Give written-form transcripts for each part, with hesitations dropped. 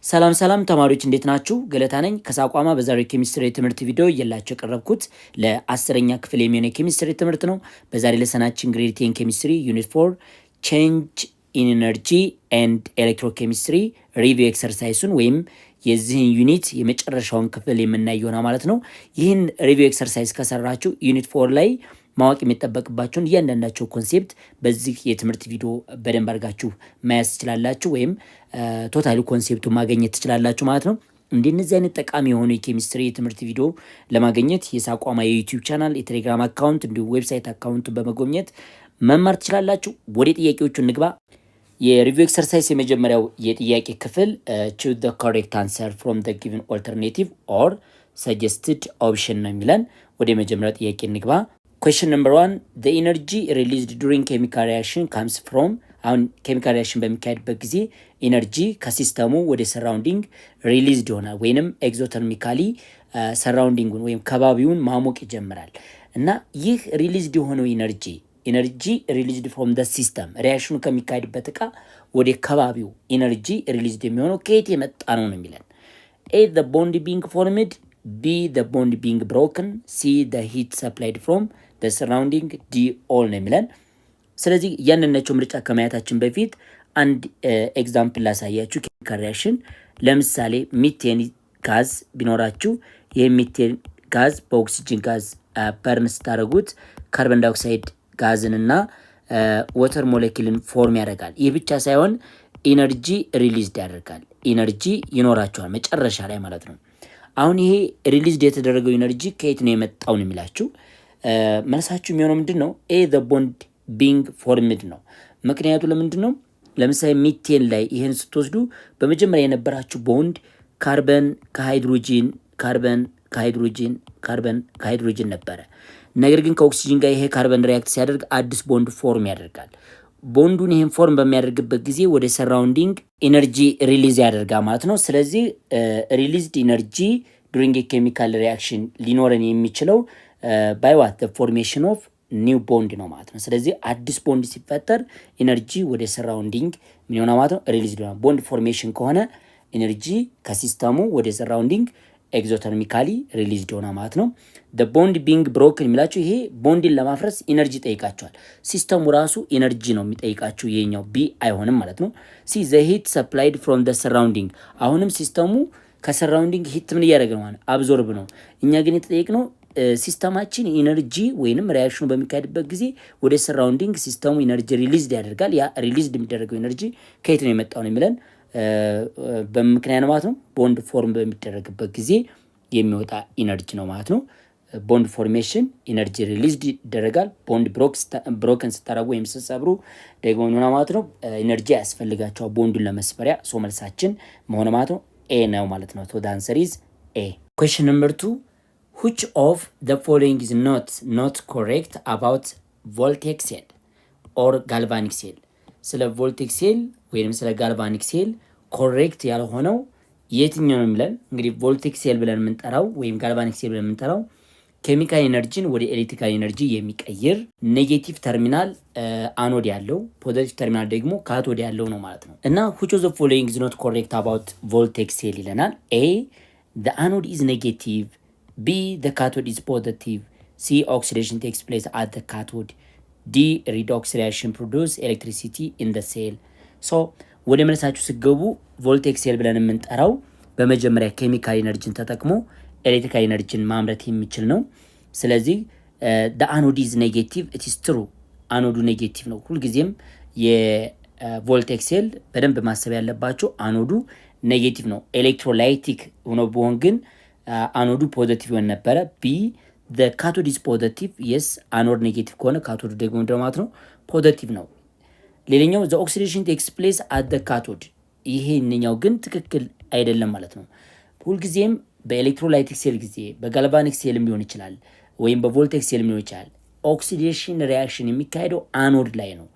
ሰላም ተማሪዎች እንዴት ናችሁ? ገለታ ነኝ ከሳቋማ በዛሬው ኬሚስትሪ ትምህርት ቪዲዮ እየላችሁ የቀረብኩት ለ10ኛ ክፍል የሚሆነው ኬሚስትሪ ትምህርት ነው። በዛሬ ለሰናችን ግሬድ 10 ኬሚስትሪ ዩኒት 4 ቼንጅ ኢን ኤነርጂ ኤንድ ኤሌክትሮኬሚስትሪ ሪቪው ኤክሰርሳይሱን ወይም የዚህን ዩኒት የመጨረሻውን ክፍል የምናይ ይሆናል ማለት ነው። ይህን ሪቪው ኤክሰርሳይዝ ከሰራችሁ ዩኒት 4 ላይ ማወቅ የሚጠበቅባችሁን እያንዳንዳቸው ኮንሴፕት በዚህ የትምህርት ቪዲዮ በደንብ አድርጋችሁ ማየት ትችላላችሁ ወይም ቶታሊ ኮንሴፕቱን ማግኘት ትችላላችሁ ማለት ነው። እንደነዚህ አይነት ጠቃሚ የሆኑ የኬሚስትሪ የትምህርት ቪዲዮ ለማግኘት የሳቋማ የዩቲዩብ ቻናል፣ የቴሌግራም አካውንት እንዲሁም ዌብሳይት አካውንቱን በመጎብኘት መማር ትችላላችሁ። ወደ ጥያቄዎቹ እንግባ። የሪቪው ኤክሰርሳይዝ የመጀመሪያው የጥያቄ ክፍል choose the correct answer from the given alternative or suggested option ነው የሚለን። ወደ መጀመሪያው ጥያቄ እንግባ። Question number 1 the energy released during chemical reaction comes from አሁን ኬሚካል ሪያክሽን በሚካሄድበት ጊዜ ኢነርጂ ከሲስተሙ ወደ ሰራውንዲንግ ሪሊዝድ ይሆናል ወይንም ኤግዞተርሚካሊ ሰራውንዲንጉን ወይም ከባቢውን ማሞቅ ይጀምራል እና ይህ ሪሊዝድ የሆነው ኢነርጂ ሪሊዝድ ፍሮም ደ ሲስተም ሪያክሽኑ ከሚካሄድበት እቃ ወደ ከባቢው ኢነርጂ ሪሊዝድ የሚሆነው ከየት የመጣ ነው የሚለን። ኤ the bond being formed, B the bond being broken, C the heat supplied from the surrounding, D all ነው የሚለን። ስለዚህ ያንነቸው ምርጫ ከማየታችን በፊት አንድ ኤግዛምፕል ላሳያችሁ። ኬሚካል ሪያክሽን ለምሳሌ ሚቴን ጋዝ ቢኖራችሁ ይህ ሚቴን ጋዝ በኦክሲጅን ጋዝ በርን ስታደርጉት ካርበን ዳይኦክሳይድ ጋዝንና ወተር ሞለኪልን ፎርም ያደርጋል። ይህ ብቻ ሳይሆን ኢነርጂ ሪሊዝድ ያደርጋል። ኢነርጂ ይኖራቸዋል መጨረሻ ላይ ማለት ነው። አሁን ይሄ ሪሊዝድ የተደረገው ኢነርጂ ከየት ነው የመጣው ነው የሚላችሁ። መልሳችሁ የሚሆነው ምንድን ነው? ኤ ዘ ቦንድ ቢንግ ፎርምድ ነው። ምክንያቱ ለምንድን ነው? ለምሳሌ ሚቴን ላይ ይህን ስትወስዱ በመጀመሪያ የነበራችሁ ቦንድ ካርበን ከሃይድሮጂን ነበረ። ነገር ግን ከኦክሲጅን ጋር ይሄ ካርበን ሪያክት ሲያደርግ አዲስ ቦንድ ፎርም ያደርጋል። ቦንዱን ይህን ፎርም በሚያደርግበት ጊዜ ወደ ሰራውንዲንግ ኢነርጂ ሪሊዝ ያደርጋል ማለት ነው። ስለዚህ ሪሊዝድ ኢነርጂ ዱሪንግ ኬሚካል ሪያክሽን ሊኖረን የሚችለው ባይ ዋት ፎርሜሽን ኦፍ ኒው ቦንድ ነው ማለት ነው። ስለዚህ አዲስ ቦንድ ሲፈጠር ኢነርጂ ወደ ሰራውንዲንግ ምን ይሆናል ማለት ነው? ሪሊዝድ ይሆናል። ቦንድ ፎርሜሽን ከሆነ ኢነርጂ ከሲስተሙ ወደ ሰራውንዲንግ ኤግዞተርሚካሊ ሪሊዝድ ይሆናል ማለት ነው። the bond being broken የሚላችሁ ይሄ ቦንድን ለማፍረስ ኢነርጂ ጠይቃቸዋል። ሲስተሙ ራሱ ኢነርጂ ነው የሚጠይቃችሁ። ይሄኛው ቢ አይሆንም ማለት ነው። ሲ the heat supplied from the surrounding አሁንም ሲስተሙ ከሰራውንዲንግ ሂት ምን እያደረገ ነው ማለት አብዞርብ ነው። እኛ ግን የተጠየቅነው ሲስተማችን ኢነርጂ ወይንም ሪያክሽኑ በሚካሄድበት ጊዜ ወደ ሰራውንዲንግ ሲስተሙ ኢነርጂ ሪሊዝድ ያደርጋል። ያ ሪሊዝድ የሚደረገው ኢነርጂ ከየት ነው የመጣው ነው የሚለን በምክንያት ነው ማለት ነው። ቦንድ ፎርም በሚደረግበት ጊዜ የሚወጣ ኢነርጂ ነው ማለት ነው። ቦንድ ፎርሜሽን ኢነርጂ ሪሊዝድ ይደረጋል። ቦንድ ብሮከን ስታረጉ ወይም ስትሰብሩ ደግሞ ሆነ ማለት ነው ኢነርጂ ያስፈልጋቸዋል ቦንዱን ለመስበሪያ። ሶ መልሳችን መሆነ ማለት ነው ኤ ነው ማለት ነው። ሶ the answer is A. Question number 2 which of the following is not correct about voltaic cell or galvanic cell? ስለ ቮልቴክ ሴል ወይም ስለ ጋልቫኒክ ሴል ኮሬክት ያልሆነው የትኛው ነው የሚለን። እንግዲህ ቮልቴክ ሴል ብለን የምንጠራው ወይም ጋልቫኒክ ሴል ብለን የምንጠራው ኬሚካል ኤነርጂን ወደ ኤሌክትሪካል ኤነርጂ የሚቀይር ኔጌቲቭ ተርሚናል አኖድ ያለው ፖዚቲቭ ተርሚናል ደግሞ ካቶድ ያለው ነው ማለት ነው። እና which of the following is not correct about voltaic cell ይለናል። A the anode is negative, B the cathode is positive, C oxidation takes place at the cathode, D redox reaction produce electricity in the cell. so ወደ መልሳችሁ ስገቡ ቮልቴክ ሴል ብለን የምንጠራው በመጀመሪያ ኬሚካል ኤነርጂን ተጠቅሞ ኤሌክትሪካል ኤነርጂን ማምረት የሚችል ነው። ስለዚህ the anode is negative, it is true አኖዱ ኔጌቲቭ ነው። ሁልጊዜም የቮልቴክ ሴል በደንብ ማሰብ ያለባቸው አኖዱ ኔጌቲቭ ነው። ኤሌክትሮላይቲክ ሆኖ ቢሆን ግን አኖዱ ፖዚቲቭ ይሆን ነበረ። ቢ the cathode is positive, yes አኖድ ኔጌቲቭ ከሆነ ካቶድ ደግሞ ማለት ነው ፖዚቲቭ ነው። ሌላኛው the oxidation takes place at the cathode ይሄንኛው ግን ትክክል አይደለም ማለት ነው። ሁልጊዜም በኤሌክትሮላይቲክ ሴል ጊዜ በጋልቫኒክ ሴልም ሊሆን ይችላል ወይም በቮልቴክ ሴልም ሊሆን ይችላል ኦክሲዴሽን ሪያክሽን የሚካሄደው አኖድ ላይ ነው።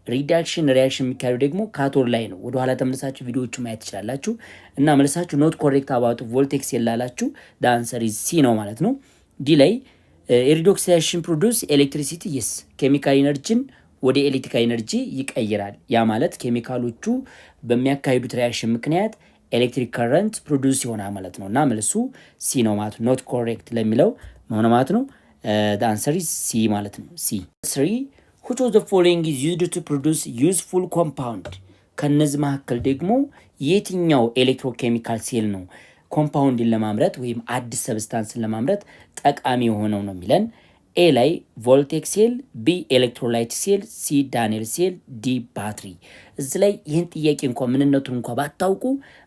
ሪዳክሽን ሪያክሽን የሚካሄደው ደግሞ ካቶድ ላይ ነው። ወደ ኋላ ተመልሳችሁ ቪዲዮዎቹ ማየት ትችላላችሁ። እና መልሳችሁ ኖት ኮሬክት አባውት ቮልቴክ ሴል ላላችሁ the answer is C ነው ማለት ነው። ዲ ላይ ሪዶክስ ሪያክሽን ፕሮዲውስ ኤሌክትሪሲቲ yes ኬሚካል ኢነርጂን ወደ ኤሌክትሪካል ኢነርጂ ይቀይራል። ያ ማለት ኬሚካሎቹ በሚያካሂዱት ሪያክሽን ምክንያት ኤሌክትሪክ ከረንት ፕሮዲውስ ይሆናል ማለት ነው። እና መልሱ ሲ ነው ማለት ነው። ኖት ኮሬክት ለሚለው መሆነ ማለት ነው። አንሰር ኢዝ ሲ ማለት ነው። ሲ 3 which of the following is used to produce useful compound ከነዚህ መካከል ደግሞ የትኛው ኤሌክትሮኬሚካል ሴል ነው ኮምፓውንድን ለማምረት ወይም አዲስ ሰብስታንስን ለማምረት ጠቃሚ የሆነው ነው የሚለን። ኤ ላይ ቮልቴክ ሴል፣ ቢ ኤሌክትሮላይት ሴል፣ ሲ ዳንኤል ሴል፣ ዲ ባትሪ። እዚህ ላይ ይህን ጥያቄ ምንነቱን ባታውቁ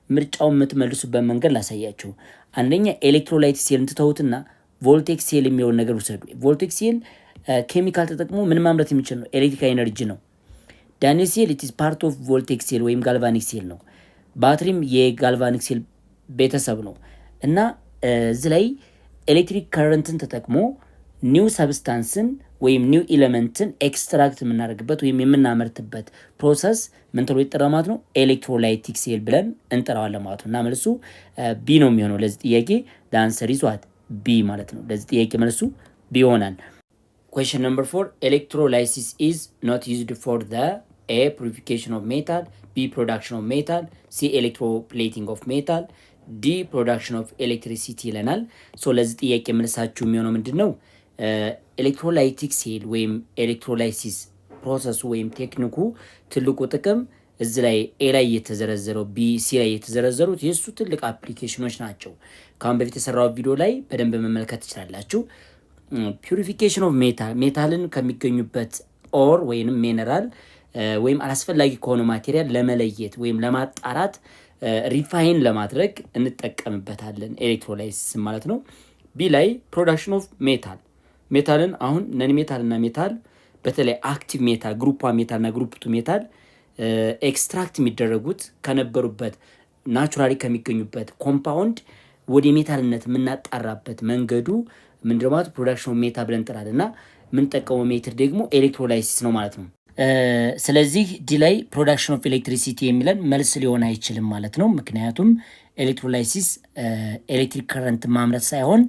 ምርጫውን የምትመልሱበት መንገድ ላሳያችሁ። አንደኛ ኤሌክትሮላይት ሴል ትተውትና ቮልቴክ ሴል የሚለውን ነገር ውሰዱ። ቮልቴክ ሴል ኬሚካል ተጠቅሞ ምን ማምረት የሚችል ነው? ኤሌክትሪካል ኤነርጂ ነው። ዳንኤል ሴል ኢት ኢዝ ፓርት ኦፍ ቮልቴክ ሴል ወይም ጋልቫኒክ ሴል ነው። ባትሪም የጋልቫኒክ ሴል ቤተሰብ ነው። እና እዚህ ላይ ኤሌክትሪክ ከረንትን ተጠቅሞ ኒው ሰብስታንስን ወይም ኒው ኤሌመንትን ኤክስትራክት የምናደርግበት ወይም የምናመርትበት ፕሮሰስ ምን ተብሎ ይጠራል ማለት ነው? ኤሌክትሮላይቲክ ሴል ብለን እንጠራዋለን ማለት ነው። እና መልሱ ቢ ነው የሚሆነው ለዚህ ጥያቄ። ዳንሰር ኢዝ ዋት ቢ ማለት ነው። ለዚህ ጥያቄ መልሱ ቢ ይሆናል። Question number 4 electrolysis is not used for the A purification of metal, B production of metal, C electroplating of metal, D production of electricity ይለናል። ሶ ለዚህ ጥያቄ መልሳችሁ የሚሆነው ምንድነው? ኤሌክትሮላይቲክ ሴል ወይም ኤሌክትሮላይሲስ ፕሮሰሱ ወይም ቴክኒኩ ትልቁ ጥቅም እዚህ ላይ ኤ ላይ የተዘረዘረው ቢ ሲ ላይ የተዘረዘሩት የሱ ትልቅ አፕሊኬሽኖች ናቸው። ካሁን በፊት የሰራው ቪዲዮ ላይ በደንብ መመልከት ትችላላችሁ። ፒዩሪፊኬሽን ኦፍ ሜታል ሜታልን ከሚገኙበት ኦር ወይም ሚነራል ወይም አላስፈላጊ ከሆነ ማቴሪያል ለመለየት ወይም ለማጣራት ሪፋይን ለማድረግ እንጠቀምበታለን ኤሌክትሮላይሲስ ማለት ነው። ቢ ላይ ፕሮዳክሽን ኦፍ ሜታል ሜታልን አሁን ነን ሜታል እና ሜታል በተለይ አክቲቭ ሜታል ግሩፕ 1 ሜታል እና ግሩፕ 2 ሜታል ኤክስትራክት የሚደረጉት ከነበሩበት ናቹራሊ ከሚገኙበት ኮምፓውንድ ወደ ሜታልነት የምናጣራበት መንገዱ ምንድነው ማለት ፕሮዳክሽን ኦፍ ሜታል ብለን እንጠራለንና የምንጠቀመው ሜትር ደግሞ ኤሌክትሮላይሲስ ነው ማለት ነው። ስለዚህ ዲ ላይ ፕሮዳክሽን ኦፍ ኤሌክትሪሲቲ የሚለን መልስ ሊሆን አይችልም ማለት ነው። ምክንያቱም ኤሌክትሮላይሲስ ኤሌክትሪክ ከረንት ማምረት ሳይሆን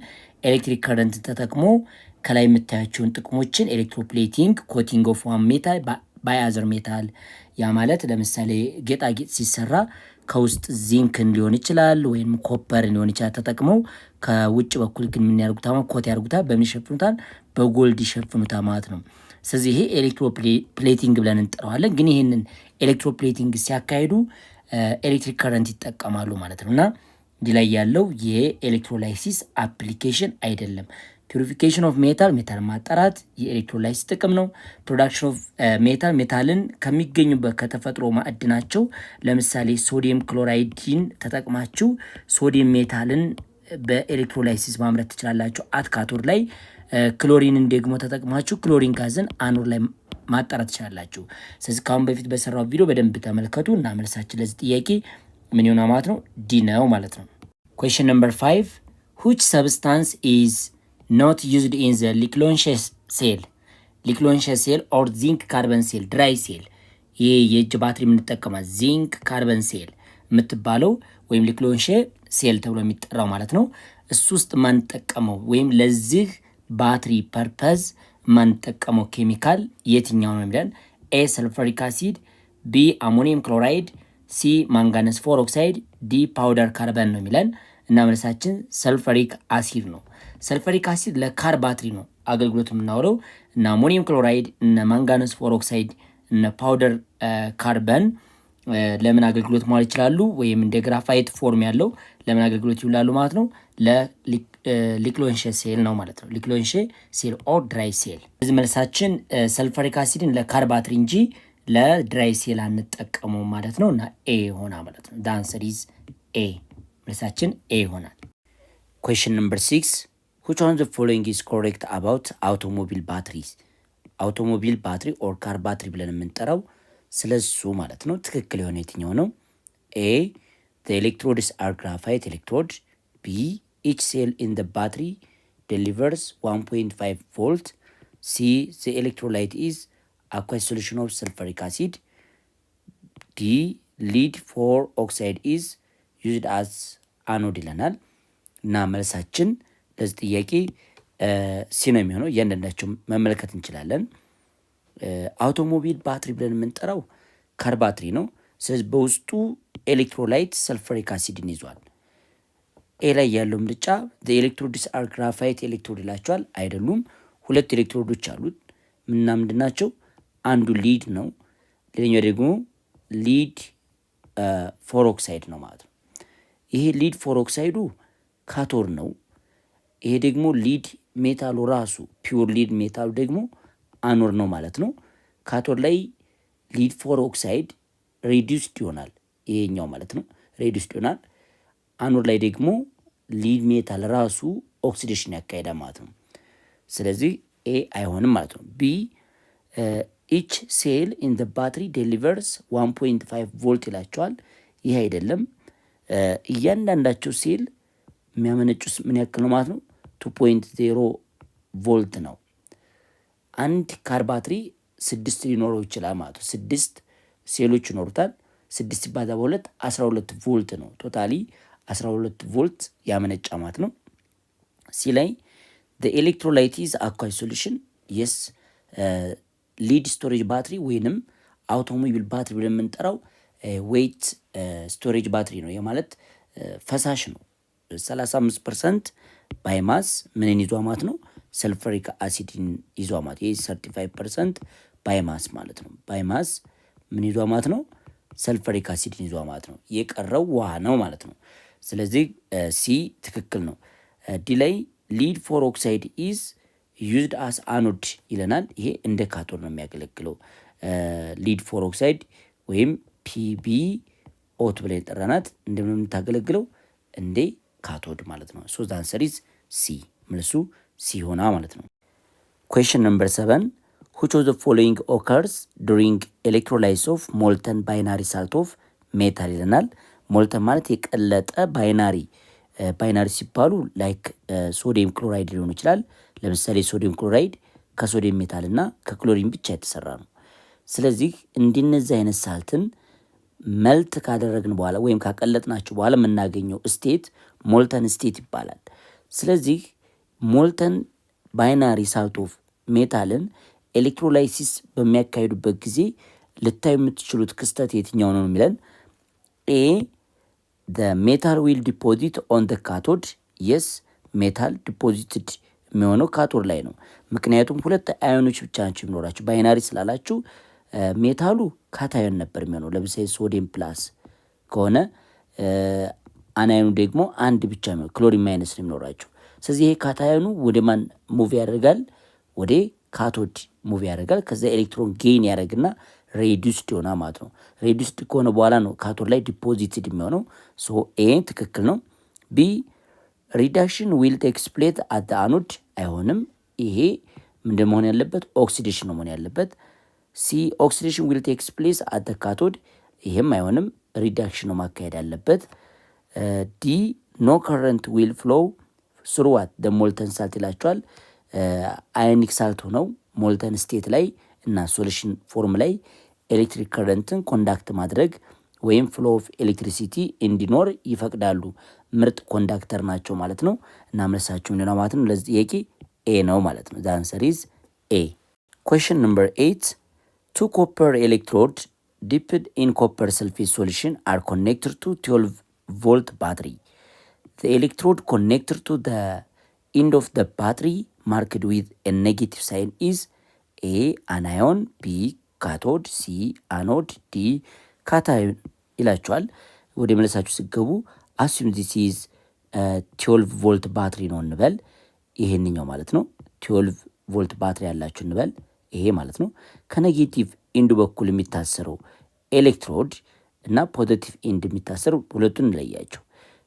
ኤሌክትሪክ ከረንት ተጠቅሞ ከላይ የምታያቸውን ጥቅሞችን ኤሌክትሮፕሌቲንግ ኮቲንግ ኦፍ ዋን ሜታል ባይ አዘር ሜታል፣ ያ ማለት ለምሳሌ ጌጣጌጥ ሲሰራ ከውስጥ ዚንክን ሊሆን ይችላል ወይም ኮፐርን ሊሆን ይችላል ተጠቅመው ከውጭ በኩል ግን ምን ያርጉታል? ኮት ያርጉታል። በምን ይሸፍኑታል? በጎልድ ይሸፍኑታል ማለት ነው። ስለዚህ ይሄ ኤሌክትሮፕሌቲንግ ብለን እንጠራዋለን። ግን ይሄንን ኤሌክትሮፕሌቲንግ ሲያካሂዱ ኤሌክትሪክ ከረንት ይጠቀማሉ ማለት ነው። እና እዚህ ላይ ያለው የኤሌክትሮላይሲስ አፕሊኬሽን አይደለም። ፒዩሪፊኬሽን ኦፍ ሜታል ሜታል ማጣራት የኤሌክትሮላይሲስ ጥቅም ነው። ፕሮዳክሽን ኦፍ ሜታል ሜታልን ከሚገኙበት ከተፈጥሮ ማዕድናቸው ለምሳሌ ሶዲየም ክሎራይድን ተጠቅማችሁ ሶዲየም ሜታልን በኤሌክትሮላይሲስ ማምረት ትችላላችሁ። አትካቶድ ላይ ክሎሪንን ደግሞ ተጠቅማችሁ ክሎሪን ጋዝን አኖድ ላይ ማጣራት ትችላላችሁ። ስለዚህ ካሁን በፊት በሰራው ቪዲዮ በደንብ ተመልከቱ እና መልሳችን ለዚህ ጥያቄ ምን ይሆናል ማለት ነው? ዲ ነው ማለት ነው። Question number 5 which substance is not used in the ሊክሎንሸስ ሴል ሊክሎንሸስ ሴል ኦር ዚንክ ካርበን ሴል ድራይ ሴል ይህ የእጅ ባትሪ የምንጠቀማት ዚንክ ካርበን ሴል የምትባለው ወይም ሊክሎንሸ ሴል ተብሎ የሚጠራው ማለት ነው። እሱ ውስጥ ማንጠቀመው ወይም ለዚህ ባትሪ ፐርፐዝ ማንጠቀመው ኬሚካል የትኛው ነው የሚለን? ኤ ሰልፈሪክ አሲድ፣ ቢ አሞኒየም ክሎራይድ፣ ሲ ማንጋነስ ፎርኦክሳይድ፣ ዲ ፓውደር ካርበን ነው የሚለን እና መልሳችን ሰልፈሪክ አሲድ ነው። ሰልፈሪክ አሲድ ለካር ባትሪ ነው አገልግሎት የምናውለው እና አሞኒየም ክሎራይድ እና ማንጋነስ ፎርኦክሳይድ እና ፓውደር ካርበን ለምን አገልግሎት መዋል ይችላሉ? ወይም እንደ ግራፋይት ፎርም ያለው ለምን አገልግሎት ይውላሉ ማለት ነው? ለሊክሎንሸ ሴል ነው ማለት ነው። ሊክሎንሸ ሴል ኦር ድራይ ሴል። እዚህ መልሳችን ሰልፈሪክ አሲድን ለካር ባትሪ እንጂ ለድራይ ሴል አንጠቀመው ማለት ነው እና ኤ ሆና ማለት ነው። the answer is A መልሳችን ኤ ይሆናል። Question number 6 which one of the following is correct about automobile batteries? አውቶሞቢል ባትሪ ኦር ካር ባትሪ ብለን የምንጠራው ስለሱ ማለት ነው ትክክል የሆነ የትኛው ነው? ኤ the electrodes are graphite electrodes. B each cell in the battery delivers 1.5 volt. C the electrolyte is aqueous solution of sulfuric acid. D lead for oxide is used as anode ይለናል እና መልሳችን ለዚህ ጥያቄ ሲ ነው የሚሆነው። እያንዳንዳቸው መመልከት እንችላለን። አውቶሞቢል ባትሪ ብለን የምንጠራው ካር ባትሪ ነው። ስለዚህ በውስጡ ኤሌክትሮላይት ሰልፈሪክ አሲድን ይዟል። ኤ ላይ ያለው ምርጫ ኤሌክትሮድስ አር ግራፋይት ኤሌክትሮድ ይላቸዋል። አይደሉም። ሁለት ኤሌክትሮዶች አሉት እና ምንድን ናቸው? አንዱ ሊድ ነው፣ ሌላኛው ደግሞ ሊድ ፎሮክሳይድ ነው ማለት ነው። ይሄ ሊድ ፎሮክሳይዱ ካቶድ ነው። ይሄ ደግሞ ሊድ ሜታሉ ራሱ ፒውር ሊድ ሜታሉ ደግሞ አኖር ነው ማለት ነው። ካቶድ ላይ ሊድ ፎሮክሳይድ ሬዲዩስድ ይሆናል፣ ይሄኛው ማለት ነው ሬዲዩስድ ይሆናል። አኖር ላይ ደግሞ ሊድ ሜታል ራሱ ኦክሲዴሽን ያካሄዳል ማለት ነው። ስለዚህ ኤ አይሆንም ማለት ነው። ቢ ኢች ሴል ኢን ዘ ባትሪ ዴሊቨርስ 1.5 ቮልት ይላቸዋል። ይህ አይደለም። እያንዳንዳቸው ሴል የሚያመነጩት ምን ያክል ነው ማለት ነው? 2.0 ቮልት ነው። አንድ ካር ባትሪ 6 ሊኖረው ይችላል ማለት ነው። 6 ሴሎች ይኖሩታል። 6 ሲባዛ በ2 12 ቮልት ነው። ቶታሊ 12 ቮልት ያመነጫ ማለት ነው። ሲ ላይ the electrolyte is aqueous solution yes ሊድ ስቶሬጅ ባትሪ ወይንም አውቶሞቢል ባትሪ ብለን የምንጠራው ዌይት ስቶሬጅ ባትሪ ነው። ማለት ፈሳሽ ነው። 35% ባይማስ ምንን ይዟ ማለት ነው? ሰልፈሪክ አሲድን ይዟ ማለት። ይህ 35% ባይማስ ማለት ነው። ባይማስ ምን ይዟ ማለት ነው? ሰልፈሪክ አሲድን ይዟ ማለት ነው። የቀረው ውሃ ነው ማለት ነው። ስለዚህ ሲ ትክክል ነው። ዲ ላይ ሊድ ፎሮክሳይድ ኢዝ ዩዝድ አስ አኖድ ይለናል። ይሄ እንደ ካቶድ ነው የሚያገለግለው። ሊድ ፎሮክሳይድ ወይም ፒቢ ኦት ብለን የጠራናት እንደምን የምታገለግለው እንደ ካቶድ ማለት ነው። ሶ ዘ አንሰር ኢዝ ሲ። መልሱ ሲ ሆና ማለት ነው። ኩዌስችን ነምበር 7 which of the following occurs during electrolysis of molten binary salt of metal ይለናል። ሞልተን ማለት የቀለጠ ባይናሪ ሲባሉ ላይክ ሶዲየም ክሎራይድ ሊሆን ይችላል። ለምሳሌ ሶዲየም ክሎራይድ ከሶዲየም ሜታል እና ከክሎሪን ብቻ የተሰራ ነው። ስለዚህ እንደነዚህ አይነት ሳልትን መልት ካደረግን በኋላ ወይም ካቀለጥናቸው በኋላ የምናገኘው ስቴት ሞልተን ስቴት ይባላል። ስለዚህ ሞልተን ባይናሪ ሳልት ኦፍ ሜታልን ኤሌክትሮላይሲስ በሚያካሂዱበት ጊዜ ልታዩ የምትችሉት ክስተት የትኛው ነው የሚለን ኤ the metal will deposit on the cathode yes ሜታል ዲፖዚትድ የሚሆነው ካቶድ ላይ ነው። ምክንያቱም ሁለት አዮኖች ብቻ ናቸው የሚኖራቸው። ባይናሪ ስላላችሁ ሜታሉ ካታዮን ነበር የሚሆነው። ለምሳሌ ሶዲየም ፕላስ ከሆነ አናዮኑ ደግሞ አንድ ብቻ ነው፣ ክሎሪን ማይነስ ነው የሚኖራቸው። ስለዚህ ይሄ ካታዮኑ ወደ ማን ሙቭ ያደርጋል? ወደ ካቶድ ሙቭ ያደርጋል። ከዛ ኤሌክትሮን ጌን ያደርግና ሬዲዩስድ ይሆና ማለት ነው። ሬዲዩስድ ከሆነ በኋላ ነው ካቶድ ላይ ዲፖዚትድ የሚሆነው። ሶ ኤ ትክክል ነው። ቢ ሪዳክሽን ዊል ቴክስ ፕሌስ አት አኖድ አይሆንም። ይሄ ምንድን መሆን ያለበት? ኦክሲዴሽን ነው መሆን ያለበት። ሲ ኦክሲዴሽን ዊል ቴክስ ፕሌስ አት ካቶድ ይሄም አይሆንም። ሪዳክሽን ነው ማካሄድ ያለበት። ዲ ኖ ከረንት ዊል ፍሎው ስሩ ዋት ደ ሞልተን ሳልት ይላቸዋል። አዮኒክ ሳልት ሆነው ሞልተን ስቴት ላይ እና ሶሉሽን ፎርም ላይ ኤሌክትሪክ ከረንትን ኮንዳክት ማድረግ ወይም ፍሎ ኦፍ ኤሌክትሪሲቲ እንዲኖር ይፈቅዳሉ። ምርጥ ኮንዳክተር ናቸው ማለት ነው። እና መልሳቸው ምንድነው ማለት ነው? ለዚህ ጥያቄ ኤ ነው ማለት ነው። ዘ አንሰር ኢዝ ኤ። ኩዌስችን ነምበር 8 two copper electrodes dipped in copper sulfate solution are connected to 12 volt battery. The electrode connected to the end of the battery marked with a negative sign is A anion, B cathode, C anode, D cation ይላችኋል። ወደ መለሳችሁ ሲገቡ assume this is 12 volt battery ነው እንበል። ይሄንኛው ማለት ነው 12 volt battery ያላችሁ እንበል። ይሄ ማለት ነው ከኔጌቲቭ ኢንዱ በኩል የሚታሰረው ኤሌክትሮድ እና ፖዚቲቭ ኢንድ የሚታሰረው ሁለቱን እንለያቸው።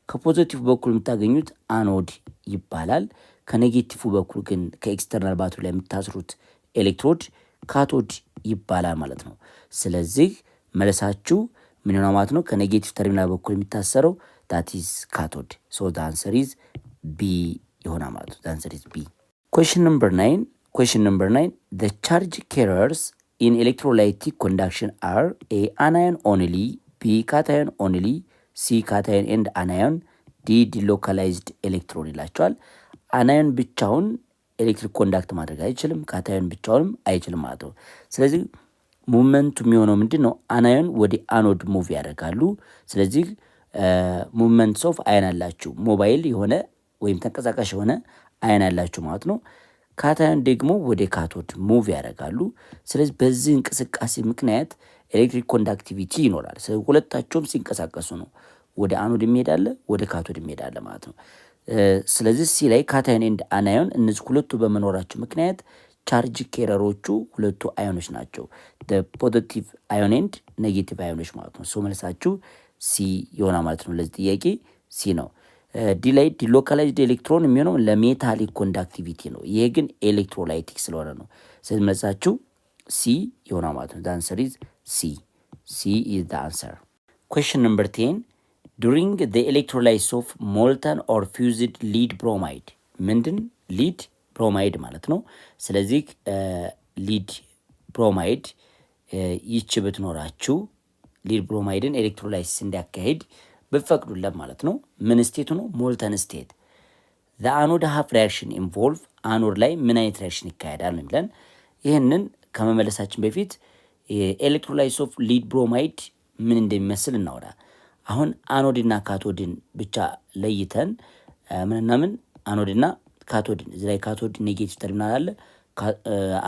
ከፖዚቲቭ በኩል የምታገኙት አኖድ ይባላል። ከኔጌቲቭ በኩል ግን ከኤክስተርናል ባትሪ ላይ የምታስሩት ኤሌክትሮድ ካቶድ ይባላል ማለት ነው። ስለዚህ መለሳችሁ ምን ይሆናል ማለት ነው? ከኔጌቲቭ ተርሚናል በኩል የሚታሰረው that is cathode. So the answer is B ይሆናል ማለት ነው። The answer is B. Question number 9, the charge carriers in electrolytic conduction are A anion only, B cation only, C cation and anion, D delocalized electron ይላቸዋል። አናዮን ብቻውን ኤሌክትሪክ ኮንዳክት ማድረግ አይችልም፣ ካታዮን ብቻውንም አይችልም ማለት ነው። ስለዚህ ሙቭመንቱ የሚሆነው ምንድን ነው? አናዮን ወደ አኖድ ሙቭ ያደርጋሉ። ስለዚህ ሙቭመንትስ ኦፍ አየን አላችሁ ሞባይል የሆነ ወይም ተንቀሳቃሽ የሆነ አየን አላችሁ ማለት ነው። ካታዮን ደግሞ ወደ ካቶድ ሙቭ ያደርጋሉ። ስለዚህ በዚህ እንቅስቃሴ ምክንያት ኤሌክትሪክ ኮንዳክቲቪቲ ይኖራል። ስለዚህ ሁለታቸውም ሲንቀሳቀሱ ነው ወደ አኖድ የሚሄዳለ ወደ ካቶድ የሚሄዳለ ማለት ነው። ስለዚህ ሲ ላይ ካታዮን ኤንድ አናዮን እነዚህ ሁለቱ በመኖራቸው ምክንያት ቻርጅ ኬረሮቹ ሁለቱ አዮኖች ናቸው። ፖዘቲቭ አዮን ኤንድ ኔጌቲቭ አዮኖች ማለት ነው። ሶ መልሳችሁ ሲ ይሆናል ማለት ነው። ለዚህ ጥያቄ ሲ ነው። ዲ ላይ ዲሎካላይዝድ ኤሌክትሮን የሚሆነው ለሜታሊክ ኮንዳክቲቪቲ ነው። ይሄ ግን ኤሌክትሮላይቲክ ስለሆነ ነው። ስለዚህ መልሳችሁ ሲ ይሆናል ማለት ነው። አንሰር ኢዝ ሲ። ሲ ኢዝ ዘ አንሰር። ኩዌስችን ነምበር 10 ዱሪንግ ዘ ኤሌክትሮላይሲስ ኦፍ ሞልተን ኦር ፊውዝድ ሊድ ብሮማይድ ምንድን ሊድ ብሮማይድ ማለት ነው። ስለዚህ ሊድ ብሮማይድ ይች ብትኖራችሁ ሊድ ብሮማይድን ኤሌክትሮላይሲስ እንዲያካሄድ ብፈቅዱለት ማለት ነው። ምን ስቴቱ ነው? ሞልተን ስቴት። ዘ አኖድ ሀፍ ሪያክሽን ኢንቮልቭ አኖድ ላይ ምን አይነት ሪያክሽን ይካሄዳል ነው የሚለን። ይህንን ከመመለሳችን በፊት ኤሌክትሮላይሲስ ኦፍ ሊድ ብሮማይድ ምን እንደሚመስል እናወራ። አሁን አኖድና ካቶድን ብቻ ለይተን ምንና ምን አኖድና ካቶድን እዚህ ላይ ካቶድ ኔጌቲቭ ተርሚናል አለ፣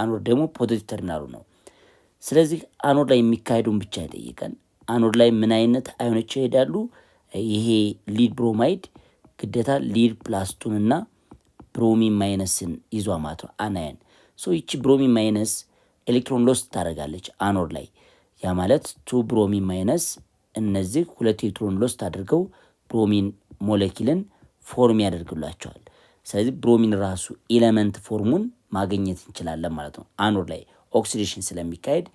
አኖድ ደግሞ ፖዚቲቭ ተርሚናሉ ነው። ስለዚህ አኖድ ላይ የሚካሄዱን ብቻ ይጠይቀን። አኖድ ላይ ምን አይነት አዮኖች ይሄዳሉ? ይሄ ሊድ ብሮማይድ ግዴታ ሊድ ፕላስቱንና ብሮሚን ማይነስን ይዟ ማለት ነው አናየን። ሶ ይቺ ብሮሚን ማይነስ ኤሌክትሮን ሎስት ታደርጋለች አኖድ ላይ። ያ ማለት ቱ ብሮሚን ማይነስ እነዚህ ሁለት ኤሌክትሮን ሎስት አድርገው ብሮሚን ሞለኪልን ፎርም ያደርግላቸዋል። ስለዚህ ብሮሚን ራሱ ኤሌመንት ፎርሙን ማግኘት እንችላለን ማለት ነው። አኖድ ላይ ኦክሲዴሽን ስለሚካሄድ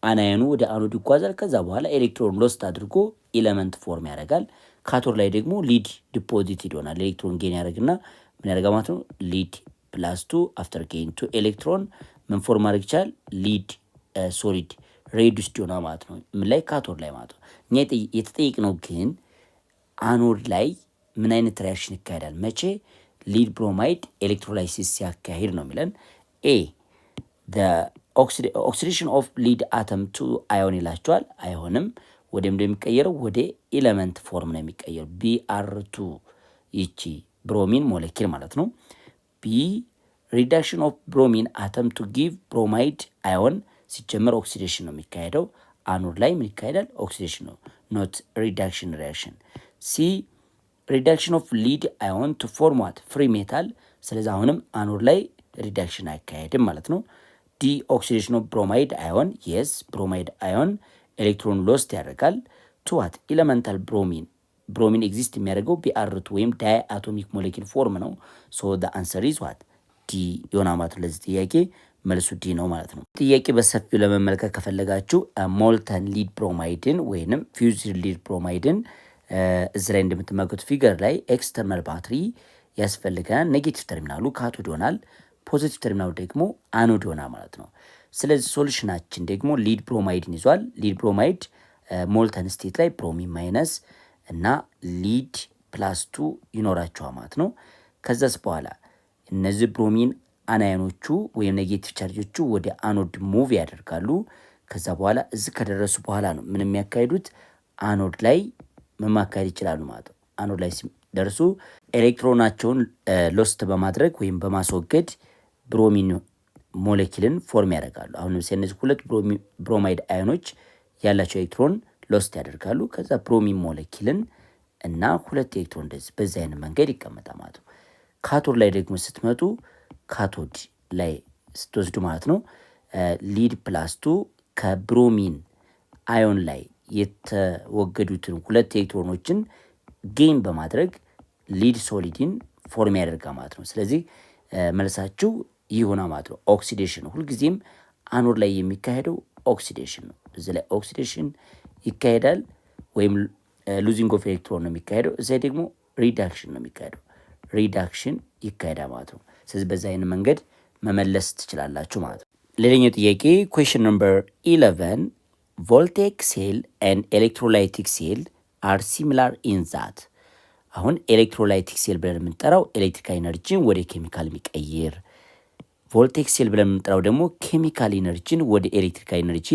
አናየኑ ወደ አኖድ ይጓዛል። ከዛ በኋላ ኤሌክትሮን ሎስት አድርጎ ኤሌመንት ፎርም ያደርጋል። ካቶድ ላይ ደግሞ ሊድ ዲፖዚት ይሆናል። ኤሌክትሮን ጌን ያደርግና ምን ያደርጋ ማለት ነው? ሊድ ፕላስ ቱ አፍተር ጌን ቱ ኤሌክትሮን ምን ፎርም ማድረግ ይቻላል? ሊድ ሶሊድ ሬዱስድ ይሆናል ማለት ነው። ምን ላይ? ካቶድ ላይ ማለት ነው። እኛ የተጠየቅነው ግን አኖድ ላይ ምን አይነት ሪያክሽን ይካሄዳል? መቼ? ሊድ ብሮማይድ ኤሌክትሮላይሲስ ሲያካሂድ ነው የሚለን። ኤ ኦክሲዴሽን ኦፍ ሊድ አተም ቱ አዮን ይላቸዋል። አይሆንም። ወደ ምንድን የሚቀየረው? ወደ ኤሌመንት ፎርም ነው የሚቀየረው። BR2 ይቺ ብሮሚን ሞለኪል ማለት ነው። ቢ ሪዳክሽን ኦፍ ብሮሚን አተም ቱ ጊቭ ብሮማይድ አዮን ሲጀመር ኦክሲዴሽን ነው የሚካሄደው። አኖድ ላይ ምን ይካሄዳል? ኦክሲዴሽን ነው፣ ኖት ሪዳክሽን ሪያክሽን። ሲ ሪዳክሽን ኦፍ ሊድ አዮን ቱ ፎርም ዋት? ፍሪ ሜታል። ስለዚህ አሁንም አኖድ ላይ ሪዳክሽን አይካሄድም ማለት ነው። ዲ ኦክሲዴሽን ኦፍ ብሮማይድ አዮን፣ የስ ብሮማይድ አዮን ኤሌክትሮን ሎስት ያደርጋል። ቱ ዋት? ኤሌመንታል ብሮሚን ኤግዚስት የሚያደርገው BR2 ወይም ዳይ አቶሚክ ሞሌኪል ፎርም ነው። ሶ ደ አንሰር ኢዝ ዋት? ዲ የሆነ ማለት ለዚህ ጥያቄ መልሱ ዲ ነው ማለት ነው። ጥያቄ በሰፊው ለመመልከት ከፈለጋችሁ ሞልተን ሊድ ብሮማይድን ወይንም ፊውዝድ ሊድ ብሮማይድን እዚህ ላይ እንደምትመለከቱ ፊገር ላይ ኤክስተርናል ባትሪ ያስፈልገናል። ኔጌቲቭ ተርሚናሉ ካቶድ ይሆናል፣ ፖዚቲቭ ተርሚናሉ ደግሞ አኖድ ይሆናል ማለት ነው። ስለዚህ ሶሉሽናችን ደግሞ ሊድ ብሮማይድን ይዟል። ሊድ ብሮማይድ ሞልተን ስቴት ላይ ብሮሚን ማይነስ እና ሊድ ፕላስ ቱ ይኖራቸዋል ማለት ነው። ከዛስ በኋላ እነዚህ ብሮሚን አናዮኖቹ ወይም ኔጌቲቭ ቻርጆቹ ወደ አኖድ ሙቭ ያደርጋሉ። ከዛ በኋላ እዚህ ከደረሱ በኋላ ነው ምን የሚያካሂዱት? አኖድ ላይ መማካሄድ ይችላሉ ማለት ነው። አኖድ ላይ ሲደርሱ ኤሌክትሮናቸውን ሎስት በማድረግ ወይም በማስወገድ ብሮሚን ሞሌኪልን ፎርም ያደርጋሉ። አሁን ለምሳሌ እነዚህ ሁለት ብሮማይድ አዮኖች ያላቸው ኤሌክትሮን ሎስት ያደርጋሉ። ከዛ ብሮሚን ሞሌኪልን እና ሁለት ኤሌክትሮን እንደዚህ በዚህ አይነት መንገድ ይቀመጣል ማለት ነው። ካቶድ ላይ ደግሞ ስትመጡ ካቶድ ላይ ስትወስዱ ማለት ነው ሊድ ፕላስ ቱ ከብሮሚን አዮን ላይ የተወገዱትን ሁለት ኤሌክትሮኖችን ጌን በማድረግ ሊድ ሶሊድን ፎርም ያደርጋል ማለት ነው። ስለዚህ መልሳችሁ ይሆና ማለት ነው። ኦክሲዴሽን ነው። ሁልጊዜም አኖድ ላይ የሚካሄደው ኦክሲዴሽን ነው። እዚህ ላይ ኦክሲዴሽን ይካሄዳል ወይም ሉዚንግ ኦፍ ኤሌክትሮን ነው የሚካሄደው። እዚህ ደግሞ ሪዳክሽን ነው የሚካሄደው። ሪዳክሽን ይካሄዳል ማለት ነው። ስለዚህ በዛ አይነት መንገድ መመለስ ትችላላችሁ ማለት ነው። ሌላኛው ጥያቄ ኩዌስችን ነምበር 11 ቮልቴክ ሴል ኤንድ ኤሌክትሮላይቲክ ሴል አር ሲሚላር ኢን ዛት። አሁን ኤሌክትሮላይቲክ ሴል ብለን የምንጠራው ኤሌክትሪካል ኢነርጂን ወደ ኬሚካል የሚቀይር ቮልቴክ ሴል ብለን የምንጠራው ደግሞ ኬሚካል ኢነርጂን ወደ ኤሌክትሪካል ኢነርጂ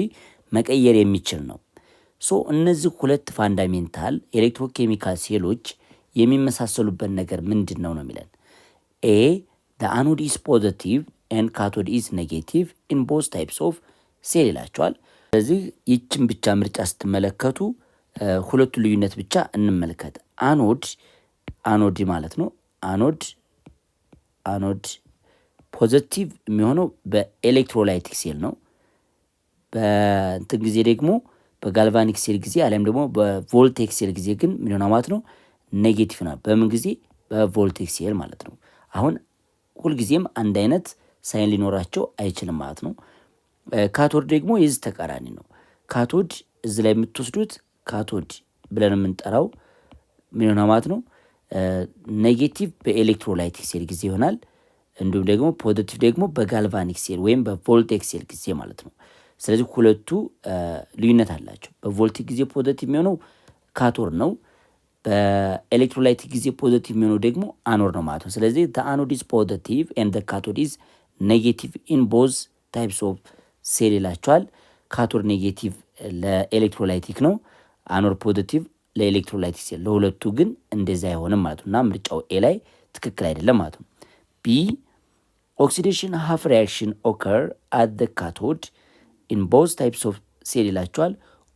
መቀየር የሚችል ነው። ሶ እነዚህ ሁለት ፋንዳሜንታል ኤሌክትሮኬሚካል ሴሎች የሚመሳሰሉበት ነገር ምንድን ነው የሚለን ኤ the anode is positive and cathode is negative in both types of ሴል ይላቸዋል። ስለዚህ ይችን ብቻ ምርጫ ስትመለከቱ ሁለቱ ልዩነት ብቻ እንመልከት። አኖድ ማለት ነው። አኖድ ፖዚቲቭ የሚሆነው በኤሌክትሮላይቲክ ሴል ነው። በእንትን ጊዜ ደግሞ በጋልቫኒክ ሴል ጊዜ አለም ደግሞ በቮልቴክ ሴል ጊዜ ግን ምን ይሆናል ማለት ነው? ኔጌቲቭ ነው። በምን ጊዜ? በቮልቴክ ሴል ማለት ነው። አሁን ሁልጊዜም አንድ አይነት ሳይን ሊኖራቸው አይችልም ማለት ነው። ካቶድ ደግሞ የዚህ ተቃራኒ ነው። ካቶድ እዚህ ላይ የምትወስዱት ካቶድ ብለን የምንጠራው ምን ይሆናል ማለት ነው? ኔጌቲቭ በኤሌክትሮላይቲክ ሴል ጊዜ ይሆናል። እንዲሁም ደግሞ ፖዚቲቭ ደግሞ በጋልቫኒክ ሴል ወይም በቮልቴክ ሴል ጊዜ ማለት ነው። ስለዚህ ሁለቱ ልዩነት አላቸው። በቮልቴክ ጊዜ ፖዚቲቭ የሚሆነው ካቶድ ነው። በኤሌክትሮላይቲክ ጊዜ ፖዚቲቭ የሚሆነው ደግሞ አኖድ ነው ማለት ነው። ስለዚህ the anode is positive and the cathode is negative in both types of ሴል ይላቸዋል። ካቶድ ኔጌቲቭ ለኤሌክትሮላይቲክ ነው፣ አኖድ ፖዚቲቭ ለኤሌክትሮላይቲክ ሴል። ለሁለቱ ግን እንደዛ አይሆንም ማለት ነው እና ምርጫው ኤ ላይ ትክክል አይደለም ማለት ነው። ቢ ኦክሲዴሽን ሃፍ ሪያክሽን ኦከር አት the cathode in both types of ሴል ይላቸዋል።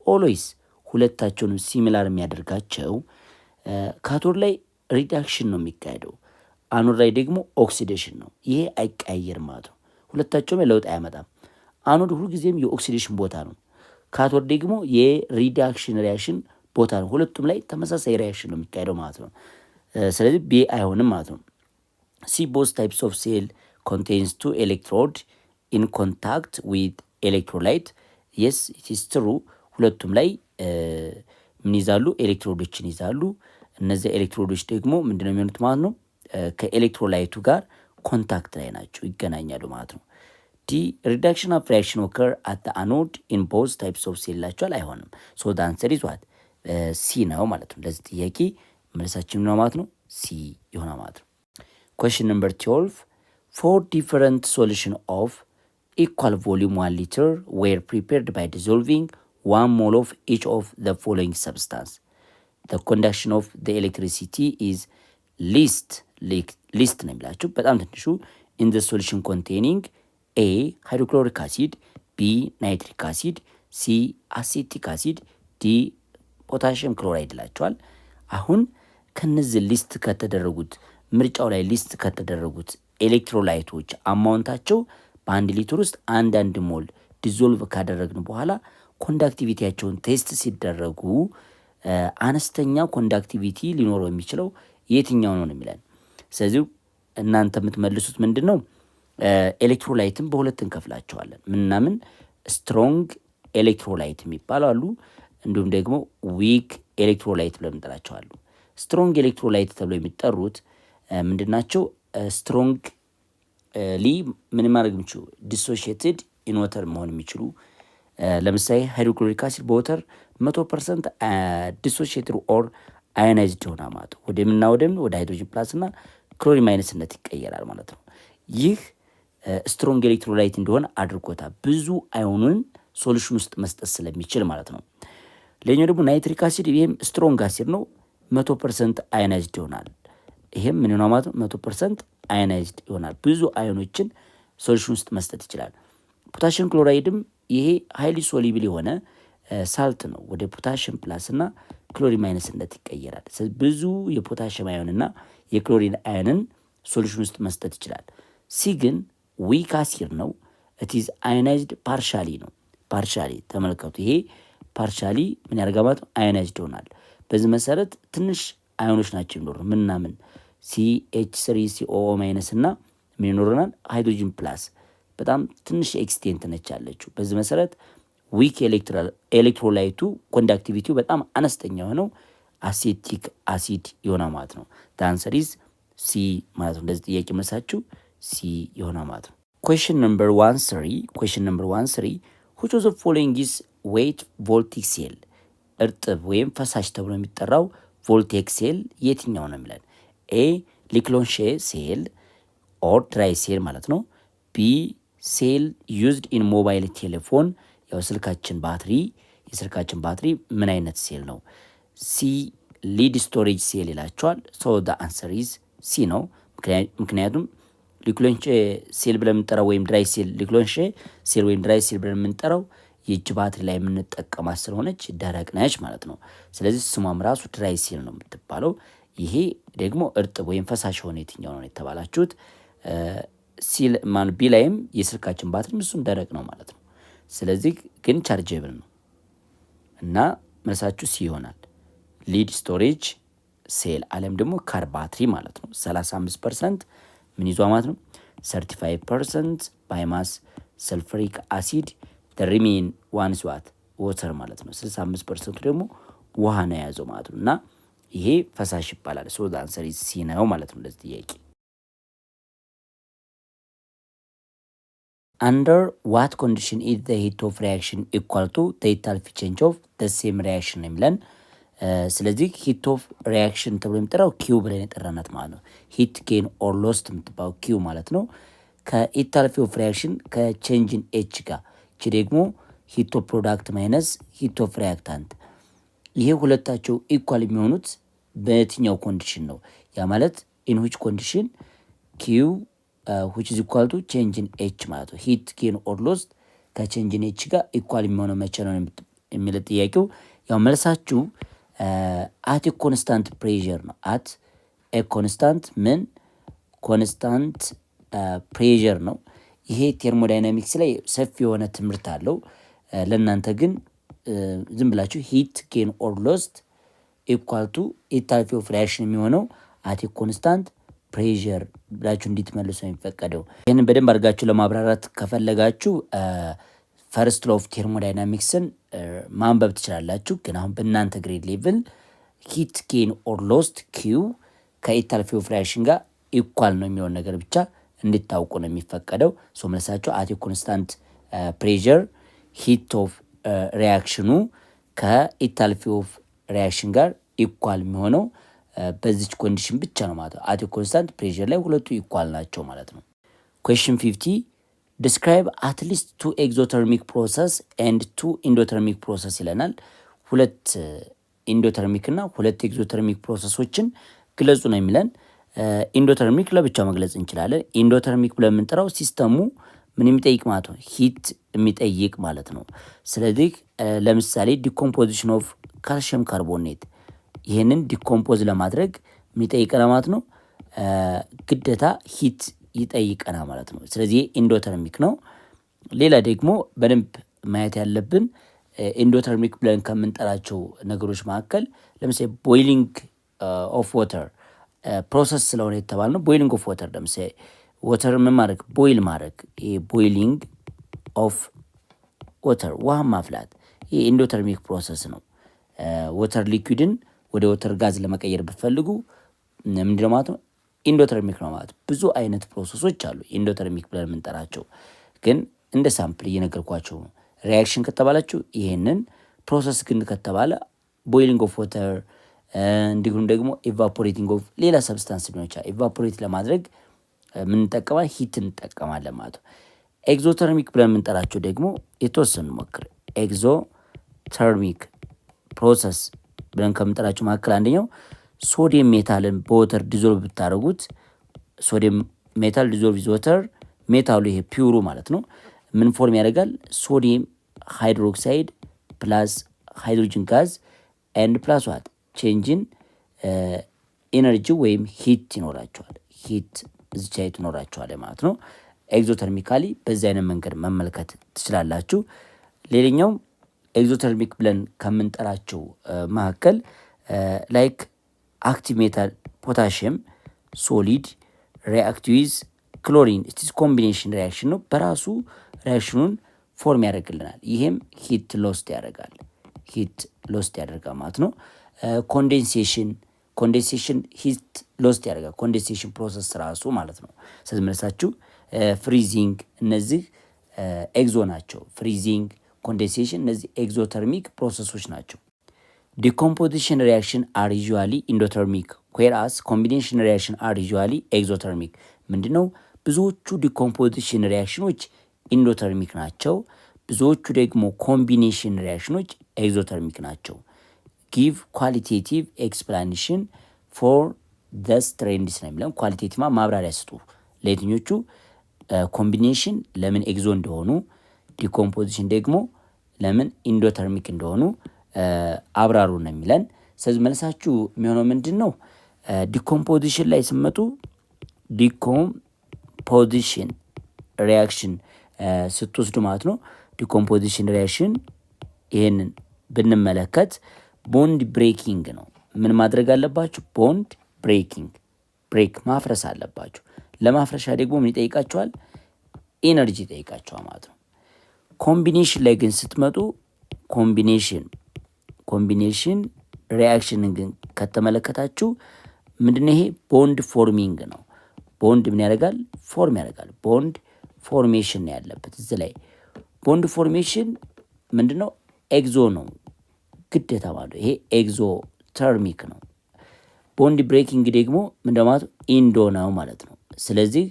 ኦልዌይስ ሁለታቸውንም ሲሚላር የሚያደርጋቸው ካቶድ ላይ ሪዳክሽን ነው የሚካሄደው፣ አኖድ ላይ ደግሞ ኦክሲዴሽን ነው። ይሄ አይቀያየርም ማለት ነው። ሁለታቸውም ለውጥ አያመጣም። አኖድ ሁልጊዜም የኦክሲዴሽን ቦታ ነው፣ ካቶድ ደግሞ የሪዳክሽን ሪያክሽን ቦታ ነው። ሁለቱም ላይ ተመሳሳይ ሪያክሽን ነው የሚካሄደው ማለት ነው። ስለዚህ ቢ አይሆንም ማለት ነው። ሲ ቦዝ ታይፕስ ኦፍ ሴል ኮንቴንስ ቱ ኤሌክትሮድ ኢን ኮንታክት ዊዝ ኤሌክትሮላይት የስ ኢት ኢዝ ትሩ። ሁለቱም ላይ ምን ይዛሉ? ኤሌክትሮዶችን ይዛሉ። እነዚህ ኤሌክትሮዶች ደግሞ ምንድነው የሚሆኑት ማለት ነው? ከኤሌክትሮላይቱ ጋር ኮንታክት ላይ ናቸው፣ ይገናኛሉ ማለት ነው። ዲ ሪዳክሽን ኦፍ ሪያክሽን ኦከር አት ዘ አኖድ ኢን ቦዝ ታይፕስ ኦፍ ሴል ይላቸዋል። አይሆንም። ሶ ዘ አንሰር ኢዝ ዋት ሲ ነው ማለት ነው። ለዚህ ጥያቄ መልሳችን ነው ማለት ነው ሲ ይሆናል ማለት ነው። ኩዌስችን ነምበር 12 ፎር ዲፈረንት ሶሉሽን ኦፍ ኢኳል ቮሊዩም 1 ሊትር ዌር ፕሪፔርድ ባይ ዲዞልቪንግ 1 ሞል ኦፍ ኢች ኦፍ ዘ ፎሎዊንግ ሰብስታንስ the conduction of the electricity is least ነው የሚላችሁ በጣም ትንሹ in the solution containing A hydrochloric acid, B nitric acid, C acetic acid, D potassium chloride ይላቸዋል። አሁን ከነዚህ ሊስት ከተደረጉት ምርጫው ላይ ሊስት ከተደረጉት ኤሌክትሮላይቶች አማውንታቸው በአንድ ሊትር ውስጥ አንድ ሞል ዲዞልቭ ካደረግን በኋላ ኮንዳክቲቪቲያቸውን ቴስት ሲደረጉ አነስተኛ ኮንዳክቲቪቲ ሊኖረው የሚችለው የትኛው ነው የሚለን። ስለዚህ እናንተ የምትመልሱት ምንድን ነው? ኤሌክትሮላይትን በሁለት እንከፍላቸዋለን። ምናምን ስትሮንግ ኤሌክትሮላይት የሚባሉ አሉ፣ እንዲሁም ደግሞ ዊክ ኤሌክትሮላይት ብለን እንጠራቸዋሉ። ስትሮንግ ኤሌክትሮላይት ተብሎ የሚጠሩት ምንድናቸው? ስትሮንግ ሊ ምን ማድረግ የሚችሉ ዲሶሺየትድ ኢን ወተር መሆን የሚችሉ ለምሳሌ ሃይድሮክሎሪክ አሲድ በወተር 100% ዲሶሺየትድ ኦር አዮናይዝድ ሆና ማለት ወደ ሃይድሮጅን ፕላስ እና ክሎሪን ማይነስነት ይቀየራል ማለት ነው። ይህ ስትሮንግ ኤሌክትሮላይት እንደሆነ አድርጎታል፣ ብዙ አዮኑን ሶሉሽን ውስጥ መስጠት ስለሚችል ማለት ነው። ሌላኛው ደግሞ ናይትሪክ አሲድ፣ ይሄም ስትሮንግ አሲድ ነው፣ 100% አዮናይዝድ ይሆናል። ይሄም ምን ነው ማለት ነው? 100% አዮናይዝድ ይሆናል፣ ብዙ አዮኖችን ሶሉሽን ውስጥ መስጠት ይችላል። ፖታሽየም ክሎራይድም ይሄ ሃይሊ ሶሊብል የሆነ ሳልት ነው፣ ወደ ፖታሽየም ፕላስ እና ክሎሪን ማይነስነት ይቀየራል። ብዙ የፖታሽየም አዮንና የክሎሪን አዮንን ሶሉሽን ውስጥ መስጠት ይችላል። ሲ ግን ዊክ አሲድ ነው፣ ኢትዝ አዮናይዝድ ፓርሻሊ ነው። ፓርሻሊ ተመልከቱ፣ ይሄ ፓርሻሊ ምን ያደርጋል ማለት ነው? አዮናይዝድ ይሆናል። በዚህ መሰረት ትንሽ አዮኖች ናቸው የሚኖሩ ምናምን CH3CO ማይነስ እና ምን ይኖረናል? ሃይድሮጅን ፕላስ በጣም ትንሽ ኤክስቴንት ነች ያለችው። በዚህ መሰረት ዊክ ኤሌክትሮላይቱ ኮንዳክቲቪቲው በጣም አነስተኛ የሆነው አሴቲክ አሲድ ይሆናል ማለት ነው። ዳንሰር ኢዝ ሲ ማለት ነው። እንደዚህ ጥያቄ መልሳችሁ ሲ ይሆናል ማለት ነው። ኩዌስችን ነምበር 13 which of the following is wet voltaic cell? እርጥብ ወይም ፈሳሽ ተብሎ የሚጠራው ቮልቴክ ሴል የትኛው ነው የሚለን? ኤ ሊክሎንሼ ሴል ኦር ድራይ ሴል ማለት ነው። ቢ ሴል ዩዝድ ኢን ሞባይል ቴሌፎን ያው የስልካችን ባትሪ ምን አይነት ሴል ነው? ሲ ሊድ ስቶሬጅ ሴል ይላቸዋል። ሶ ደ አንሰር ኢዝ ሲ ነው። ምክንያቱም ሊክሎንሼ ሴል ብለን የምንጠራው ወይም ድራይ ሴል ሊክሎንሼ ሴል ወይም ድራይ ሴል ብለን የምንጠራው የእጅ ባትሪ ላይ የምንጠቀማት ስለሆነች ደረቅ ነች ማለት ነው። ስለዚህ ስሟም ራሱ ድራይ ሴል ነው የምትባለው። ይሄ ደግሞ እርጥብ ወይም ፈሳሽ የሆነ የትኛው ነው የተባላችሁት? ቢ ላይም የስልካችን ባትሪ እሱም ደረቅ ነው ማለት ነው። ስለዚህ ግን ቻርጀብል ነው እና መልሳችሁ ሲ ይሆናል። ሊድ ስቶሬጅ ሴል አለም ደግሞ ካር ባትሪ ማለት ነው። 35% ምን ይዟ ማለት ነው? 35% ባይማስ ሰልፈሪክ አሲድ ሪሜን ዋንስ ወተር ማለት ነው። 65% ደግሞ ውሃ ነው የያዘው ማለት ነው። እና ይሄ ፈሳሽ ይባላል። ሶ ዘ አንሰር ኢዝ ሲ ነው ማለት ነው ለዚህ ጥያቄ። አንደር ዋት ኮንዲሽን ኢዝ ዘ ሂት ኦፍ ሪያክሽን ኢኳል ቱ ዘ ኢንታልሲ ቼንጅ ኦፍ ዘ ሴም ሪያክሽን ነው የሚለን። ስለዚህ ሂት ኦፍ ሪያክሽን ተብሎ የሚጠራው ኪው ብለን የጠራናት ማለት ነው። ሂት ጌን ኦር ሎስት የምትባው ኪው ማለት ነው። ከኢንታልሲ ኦፍ ሪያክሽን ከቼንጅን ኤች ጋር እቺ ደግሞ ሂት ኦፍ ፕሮዳክት ማይነስ ሂት ኦፍ ሪያክታንት። ይሄ ሁለታቸው ኢኳል የሚሆኑት በየትኛው ኮንዲሽን ነው? ያ ማለት ኢን ዊች ኮንዲሽን ኪው which is equal to change in h ማለት ነው። ሂት ጌን ኦር ሎስት ከቼንጅ ኢን ኤች ጋር ኢኳል የሚሆነው መቼ ነው የሚለው ጥያቄው። ያው መልሳችሁ አት ኮንስታንት ፕሬዠር ነው። አት ኮንስታንት ምን ኮንስታንት ፕሬዠር ነው። ይሄ ቴርሞዳይናሚክስ ላይ ሰፊ የሆነ ትምህርት አለው። ለእናንተ ግን ዝም ብላችሁ ሂት ጌን ኦር ሎስት ኢኳል ቱ ኢንታልሲ ኦፍ ሪያክሽን የሚሆነው አት ኮንስታንት ፕሬዠር ብላችሁ እንድትመልሱ የሚፈቀደው። ይህንን በደንብ አድርጋችሁ ለማብራራት ከፈለጋችሁ ፈርስት ሎው ኦፍ ቴርሞዳይናሚክስን ማንበብ ትችላላችሁ። ግን አሁን በእናንተ ግሬድ ሌቭል ሂት ጌን ኦር ሎስት ኪው ከኢንታልሲ ኦፍ ሪያክሽን ጋር ኢኳል ነው የሚሆን ነገር ብቻ እንድታውቁ ነው የሚፈቀደው። ሶ መልሳችሁ አት ኮንስታንት ፕሬዠር ሂት ኦፍ ሪያክሽኑ ከኢንታልሲ ኦፍ ሪያክሽን ጋር ኢኳል የሚሆነው በዚች ኮንዲሽን ብቻ ነው ማለት ነው። አት ኮንስታንት ፕሬዠር ላይ ሁለቱ ኢኳል ናቸው ማለት ነው። ኩዌስችን 50 ዲስክራይብ አት ሊስት 2 ኤግዞተርሚክ ፕሮሰስ ኤንድ 2 ኢንዶተርሚክ ፕሮሰስ ይለናል። ሁለት ኢንዶተርሚክ እና ሁለት ኤግዞተርሚክ ፕሮሰሶችን ግለጹ ነው የሚለን። ኢንዶተርሚክ ለብቻ መግለጽ እንችላለን። ኢንዶተርሚክ ብለን የምንጠራው ሲስተሙ ምን የሚጠይቅ ማለት ነው? ሂት የሚጠይቅ ማለት ነው። ስለዚህ ለምሳሌ ዲኮምፖዚሽን ኦፍ ካልሽየም ካርቦኔት ይህንን ዲኮምፖዝ ለማድረግ ምን ይጠይቀና ማለት ነው? ግዴታ ሂት ይጠይቀና ማለት ነው። ስለዚህ ኢንዶተርሚክ ነው። ሌላ ደግሞ በደንብ ማየት ያለብን ኢንዶተርሚክ ብለን ከምንጠራቸው ነገሮች መካከል ለምሳሌ ቦይሊንግ ኦፍ ዋተር ፕሮሰስ ስለሆነ የተባለ ነው። ቦይሊንግ ኦፍ ዋተር ለምሳሌ ዋተር ምን ማድረግ ቦይል ማድረግ፣ ይሄ ቦይሊንግ ኦፍ ዋተር ውሃ ማፍላት፣ ይሄ ኢንዶተርሚክ ፕሮሰስ ነው። ዋተር ሊኩዊድን ወደ ወተር ጋዝ ለመቀየር ብትፈልጉ ምንድነው ማለት ነው? ኢንዶተርሚክ ነው ማለት። ብዙ አይነት ፕሮሰሶች አሉ ኢንዶተርሚክ ብለን የምንጠራቸው፣ ግን እንደ ሳምፕል እየነገርኳቸው ነው። ሪያክሽን ከተባላችሁ ይሄንን፣ ፕሮሰስ ግን ከተባለ ቦይሊንግ ኦፍ ዋተር፣ እንዲሁም ደግሞ ኢቫፖሬቲንግ ኦፍ ሌላ ሰብስታንስ ሊሆን ይችላል። ኢቫፖሬት ለማድረግ የምንጠቀማ ሂት እንጠቀማለን ማለት ነው። ኤግዞተርሚክ ብለን የምንጠራቸው ደግሞ የተወሰኑ ሞክር። ኤግዞተርሚክ ፕሮሰስ ብለን ከምንጠራቸው መካከል አንደኛው ሶዲየም ሜታልን በወተር ዲዞልቭ ብታደርጉት፣ ሶዲየም ሜታል ዲዞልቭ ዊዝ ወተር፣ ሜታሉ ይሄ ፒውሩ ማለት ነው ምን ፎርም ያደርጋል? ሶዲየም ሃይድሮክሳይድ ፕላስ ሃይድሮጅን ጋዝ ኤንድ ፕላስ ዋት ቼንጅን ኤነርጂ ወይም ሂት ይኖራቸዋል። ሂት እዚች ላይ ትኖራቸዋል ማለት ነው። ኤግዞተርሚካሊ በዚህ አይነት መንገድ መመልከት ትችላላችሁ። ሌላኛው ኤግዞተርሚክ ብለን ከምንጠራቸው መካከል ላይክ አክቲቭ ሜታል ፖታሽየም ሶሊድ ሪአክት ዊዝ ክሎሪን ኢትስ ኮምቢኔሽን ሪያክሽን ነው። በራሱ ሪያክሽኑን ፎርም ያደርግልናል። ይሄም ሂት ሎስት ያደርጋል። ሂት ሎስት ያደርጋል ማለት ነው። ኮንዴንሴሽን ሂት ሎስት ያደርጋል። ኮንዴንሴሽን ፕሮሰስ ራሱ ማለት ነው። ስለዚህ መልሳችሁ ፍሪዚንግ፣ እነዚህ ኤግዞ ናቸው። ፍሪዚንግ፣ ኮንዴንሴሽን እነዚህ ኤግዞተርሚክ ፕሮሰሶች ናቸው። ዲኮምፖዚሽን ሪያክሽን አር ዩዥዋሊ ኢንዶተርሚክ ዌራስ ኮምቢኔሽን ሪያክሽን አር ዩዥዋሊ ኤግዞተርሚክ። ምንድነው? ብዙዎቹ ዲኮምፖዚሽን ሪያክሽኖች ኢንዶተርሚክ ናቸው። ብዙዎቹ ደግሞ ኮምቢኔሽን ሪያክሽኖች ኤግዞተርሚክ ናቸው። ጊቭ ኳሊቴቲቭ ኤክስፕላኔሽን ፎር ደስ ትሬንድስ ነው የሚለን። ኳሊቴቲቭ ማብራሪያ ስጡ ለየትኞቹ ኮምቢኔሽን ለምን ኤግዞ እንደሆኑ፣ ዲኮምፖዚሽን ደግሞ ለምን ኢንዶተርሚክ እንደሆኑ አብራሩ ነው የሚለን። ስለዚህ መልሳችሁ የሚሆነው ምንድን ነው? ዲኮምፖዚሽን ላይ ስመጡ ዲኮምፖዚሽን ሪያክሽን ስትወስዱ ማለት ነው። ዲኮምፖዚሽን ሪያክሽን ይህንን ብንመለከት ቦንድ ብሬኪንግ ነው። ምን ማድረግ አለባችሁ? ቦንድ ብሬኪንግ ብሬክ ማፍረስ አለባችሁ። ለማፍረሻ ደግሞ ምን ይጠይቃቸዋል? ኢነርጂ ይጠይቃቸዋል ማለት ነው። ኮምቢኔሽን ላይ ግን ስትመጡ ኮምቢኔሽን ሪያክሽንን ግን ከተመለከታችሁ ምንድነው ይሄ? ቦንድ ፎርሚንግ ነው። ቦንድ ምን ያደርጋል? ፎርም ያደርጋል። ቦንድ ፎርሜሽን ነው ያለበት እዚህ ላይ። ቦንድ ፎርሜሽን ምንድነው? ኤግዞ ነው ግዴታ ማለት ይሄ ኤግዞ ተርሚክ ነው። ቦንድ ብሬኪንግ ደግሞ ምንድነው ማለት? ኢንዶ ነው ማለት ነው። ስለዚህ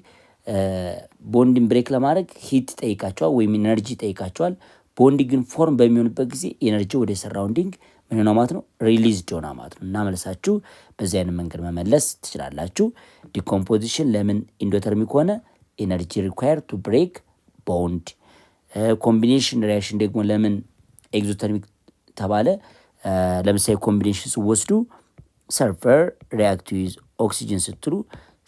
ቦንድን ብሬክ ለማድረግ ሂት ጠይቃቸዋል ወይም ኢነርጂ ጠይቃቸዋል። ቦንድ ግን ፎርም በሚሆንበት ጊዜ ኤነርጂ ወደ ሰራውንዲንግ ምን ሆነ ማለት ነው? ሪሊዝድ ሆነ ማለት ነው። እና መልሳችሁ በዚህ አይነት መንገድ መመለስ ትችላላችሁ። ዲኮምፖዚሽን ለምን ኢንዶተርሚክ ሆነ? ኤነርጂ ሪኳየር ቱ ብሬክ ቦንድ። ኮምቢኔሽን ሪያክሽን ደግሞ ለምን ኤግዞተርሚክ ተባለ? ለምሳሌ ኮምቢኔሽን ስወስዱ ሰልፈር ሪያክት ዊዝ ኦክሲጅን ስትሉ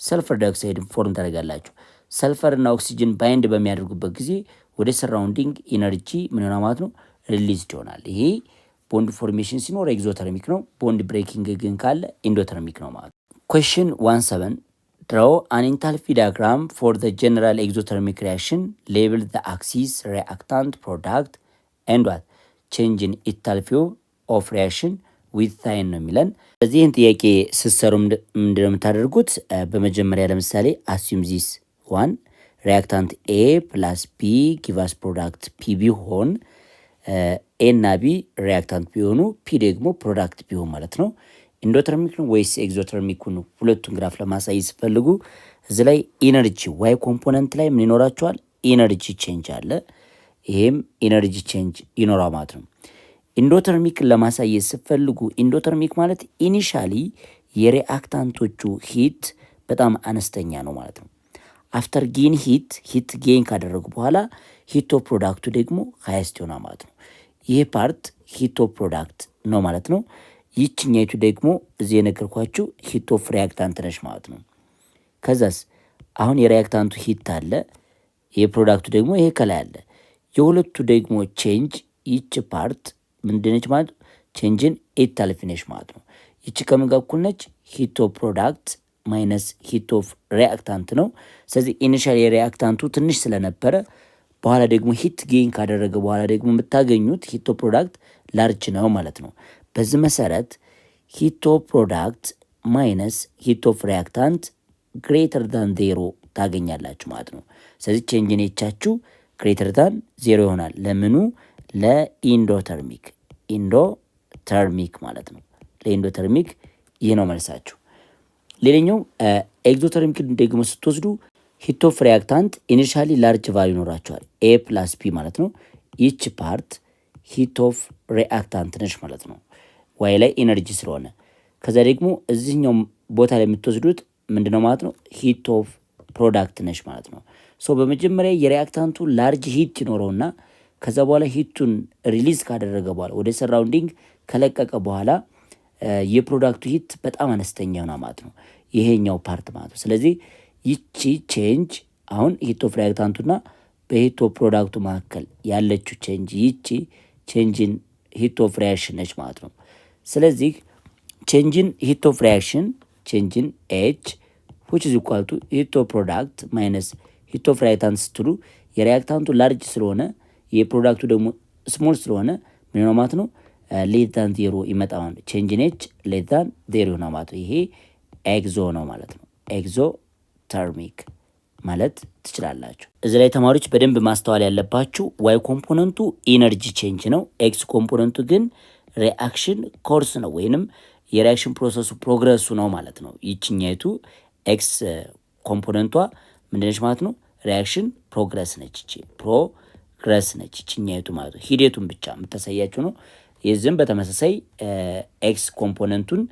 ሰልፈር ዳይኦክሳይድ ፎርም ታደርጋላችሁ። ሰልፈር እና ኦክሲጅን ባይንድ በሚያደርጉበት ጊዜ ወደ ሰራውንዲንግ ኢነርጂ ምን ሆነ ማለት ነው? ሪሊዝድ ይሆናል። ይሄ ቦንድ ፎርሜሽን ሲኖር ኤግዞተርሚክ ነው። ቦንድ ብሬኪንግ ግን ካለ ኢንዶተርሚክ ነው ማለት ነው። ኩዌስችን 17 ድራው አን ኢንታልፒ ዳያግራም ፎር ዘ ጀነራል ኤግዞተርሚክ ሪያክሽን ሌብል ዘ አክሲስ ሪአክታንት ፕሮዳክት ኤንድ ዋት ቼንጅ ኢን ኢንታልፒ ኦፍ ሪያክሽን ዊዝ ሳይን ነው የሚለን። በዚህን ጥያቄ ስትሰሩ ምንድነው የምታደርጉት? በመጀመሪያ ለምሳሌ አስዩም ዚስ ዋን ሪያክታንት ኤ ፕላስ ቢ ጊቫስ ፕሮዳክት ፒ ቢሆን ኤ እና ቢ ሪያክታንት ቢሆኑ ፒ ደግሞ ፕሮዳክት ቢሆን ማለት ነው። ኢንዶተርሚክ ነው ወይስ ኤግዞተርሚክ ነው? ሁለቱን ግራፍ ለማሳየት ሲፈልጉ እዚህ ላይ ኢነርጂ ዋይ ኮምፖነንት ላይ ምን ይኖራቸዋል? ኢነርጂ ቼንጅ አለ። ይሄም ኢነርጂ ቼንጅ ይኖራል ማለት ነው። ኢንዶተርሚክን ለማሳየት ስትፈልጉ ኢንዶተርሚክ ማለት ኢኒሻሊ የሪአክታንቶቹ ሂት በጣም አነስተኛ ነው ማለት ነው። አፍተር ጌን ሂት ጌን ካደረጉ በኋላ ሂት ኦፍ ፕሮዳክቱ ደግሞ ሃይስት ይሆናል ማለት ነው። ይህ ፓርት ሂት ኦፍ ፕሮዳክት ነው ማለት ነው። ይችኛይቱ ደግሞ እዚህ የነገርኳችሁ ሂት ኦፍ ሪያክታንት ነች ማለት ነው። ከዛስ አሁን የሪያክታንቱ ሂት አለ፣ የፕሮዳክቱ ደግሞ ይሄ ከላይ አለ። የሁለቱ ደግሞ ቼንጅ ይች ፓርት ምንድነች ማለት ነው? ቼንጅን ኢንታልፒ ነች ማለት ነው። ይቺ ከምን ጋር እኩል ነች? ሂት ኦፍ ፕሮዳክት ማይነስ ሂት ኦፍ ሪአክታንት ነው። ስለዚህ ኢኒሻል የሪአክታንቱ ትንሽ ስለነበረ በኋላ ደግሞ ሂት ጌን ካደረገ በኋላ ደግሞ የምታገኙት ሂት ኦፍ ፕሮዳክት ላርጅ ነው ማለት ነው። በዚህ መሰረት ሂት ኦፍ ፕሮዳክት ማይነስ ሂት ኦፍ ሪአክታንት ግሬተር ዳን ዜሮ ታገኛላችሁ ማለት ነው። ስለዚህ ቼንጅን የቻችሁ ግሬተር ዳን ዜሮ ይሆናል። ለምኑ? ለኢንዶተርሚክ ኢንዶተርሚክ ማለት ነው። ለኢንዶተርሚክ ይህ ነው መልሳችሁ። ሌላኛው ኤግዞተርሚክ ደግሞ ስትወስዱ ሂት ኦፍ ሪአክታንት ኢኒሻሊ ላርጅ ቫልዩ ይኖራቸዋል ኤ ፕላስ ፒ ማለት ነው። ይች ፓርት ሂት ኦፍ ሪአክታንት ነች ማለት ነው፣ ዋይ ላይ ኢነርጂ ስለሆነ። ከዛ ደግሞ እዚህኛው ቦታ ላይ የምትወስዱት ምንድነው ማለት ነው? ሂት ኦፍ ፕሮዳክት ነች ማለት ነው። ሶ በመጀመሪያ የሪአክታንቱ ላርጅ ሂት ይኖረውና ከዛ በኋላ ሂቱን ሪሊዝ ካደረገ በኋላ ወደ ሰራውንዲንግ ከለቀቀ በኋላ የፕሮዳክቱ ሂት በጣም አነስተኛ ይሆናል ማለት ነው፣ ይሄኛው ፓርት ማለት ነው። ስለዚህ ይቺ ቼንጅ አሁን ሂት ኦፍ ሪአክታንቱና በሂት ኦፍ ፕሮዳክቱ መካከል ያለችው ቼንጅ ይቺ ቼንጅን ሂት ኦፍ ሪያክሽን ነች ማለት ነው። ስለዚህ ቼንጅን ሂት ኦፍ ሪያክሽን ቼንጅን ኤች which is equal to ሂት ኦፍ ፕሮዳክት ማይነስ ሂት ኦፍ ሪአክታንት ስትሉ የሪአክታንቱ ላርጅ ስለሆነ የፕሮዳክቱ ደግሞ ስሞል ስለሆነ ምን ነው ማለት ነው? ሌስ ዛን ዜሮ ይመጣል። ቼንጅን ኤች ሌስ ዛን ዜሮ ነው ማለት ነው። ይሄ ኤግዞ ነው ማለት ነው። ኤግዞ ተርሚክ ማለት ትችላላችሁ። እዚህ ላይ ተማሪዎች በደንብ ማስተዋል ያለባችሁ ዋይ ኮምፖነንቱ ኢነርጂ ቼንጅ ነው። ኤክስ ኮምፖነንቱ ግን ሪአክሽን ኮርስ ነው ወይንም የሪአክሽን ፕሮሰሱ ፕሮግረሱ ነው ማለት ነው። ይችኛይቱ ኤክስ ኮምፖነንቷ ምንድነች ማለት ነው? ሪያክሽን ፕሮግረስ ነች። እቺ ፕሮግረስ ነች እቺኛይቱ ማለት ነው። ሂደቱን ብቻ የምታሳያችሁ ነው። የዚህም በተመሳሳይ ኤክስ ኮምፖነንቱን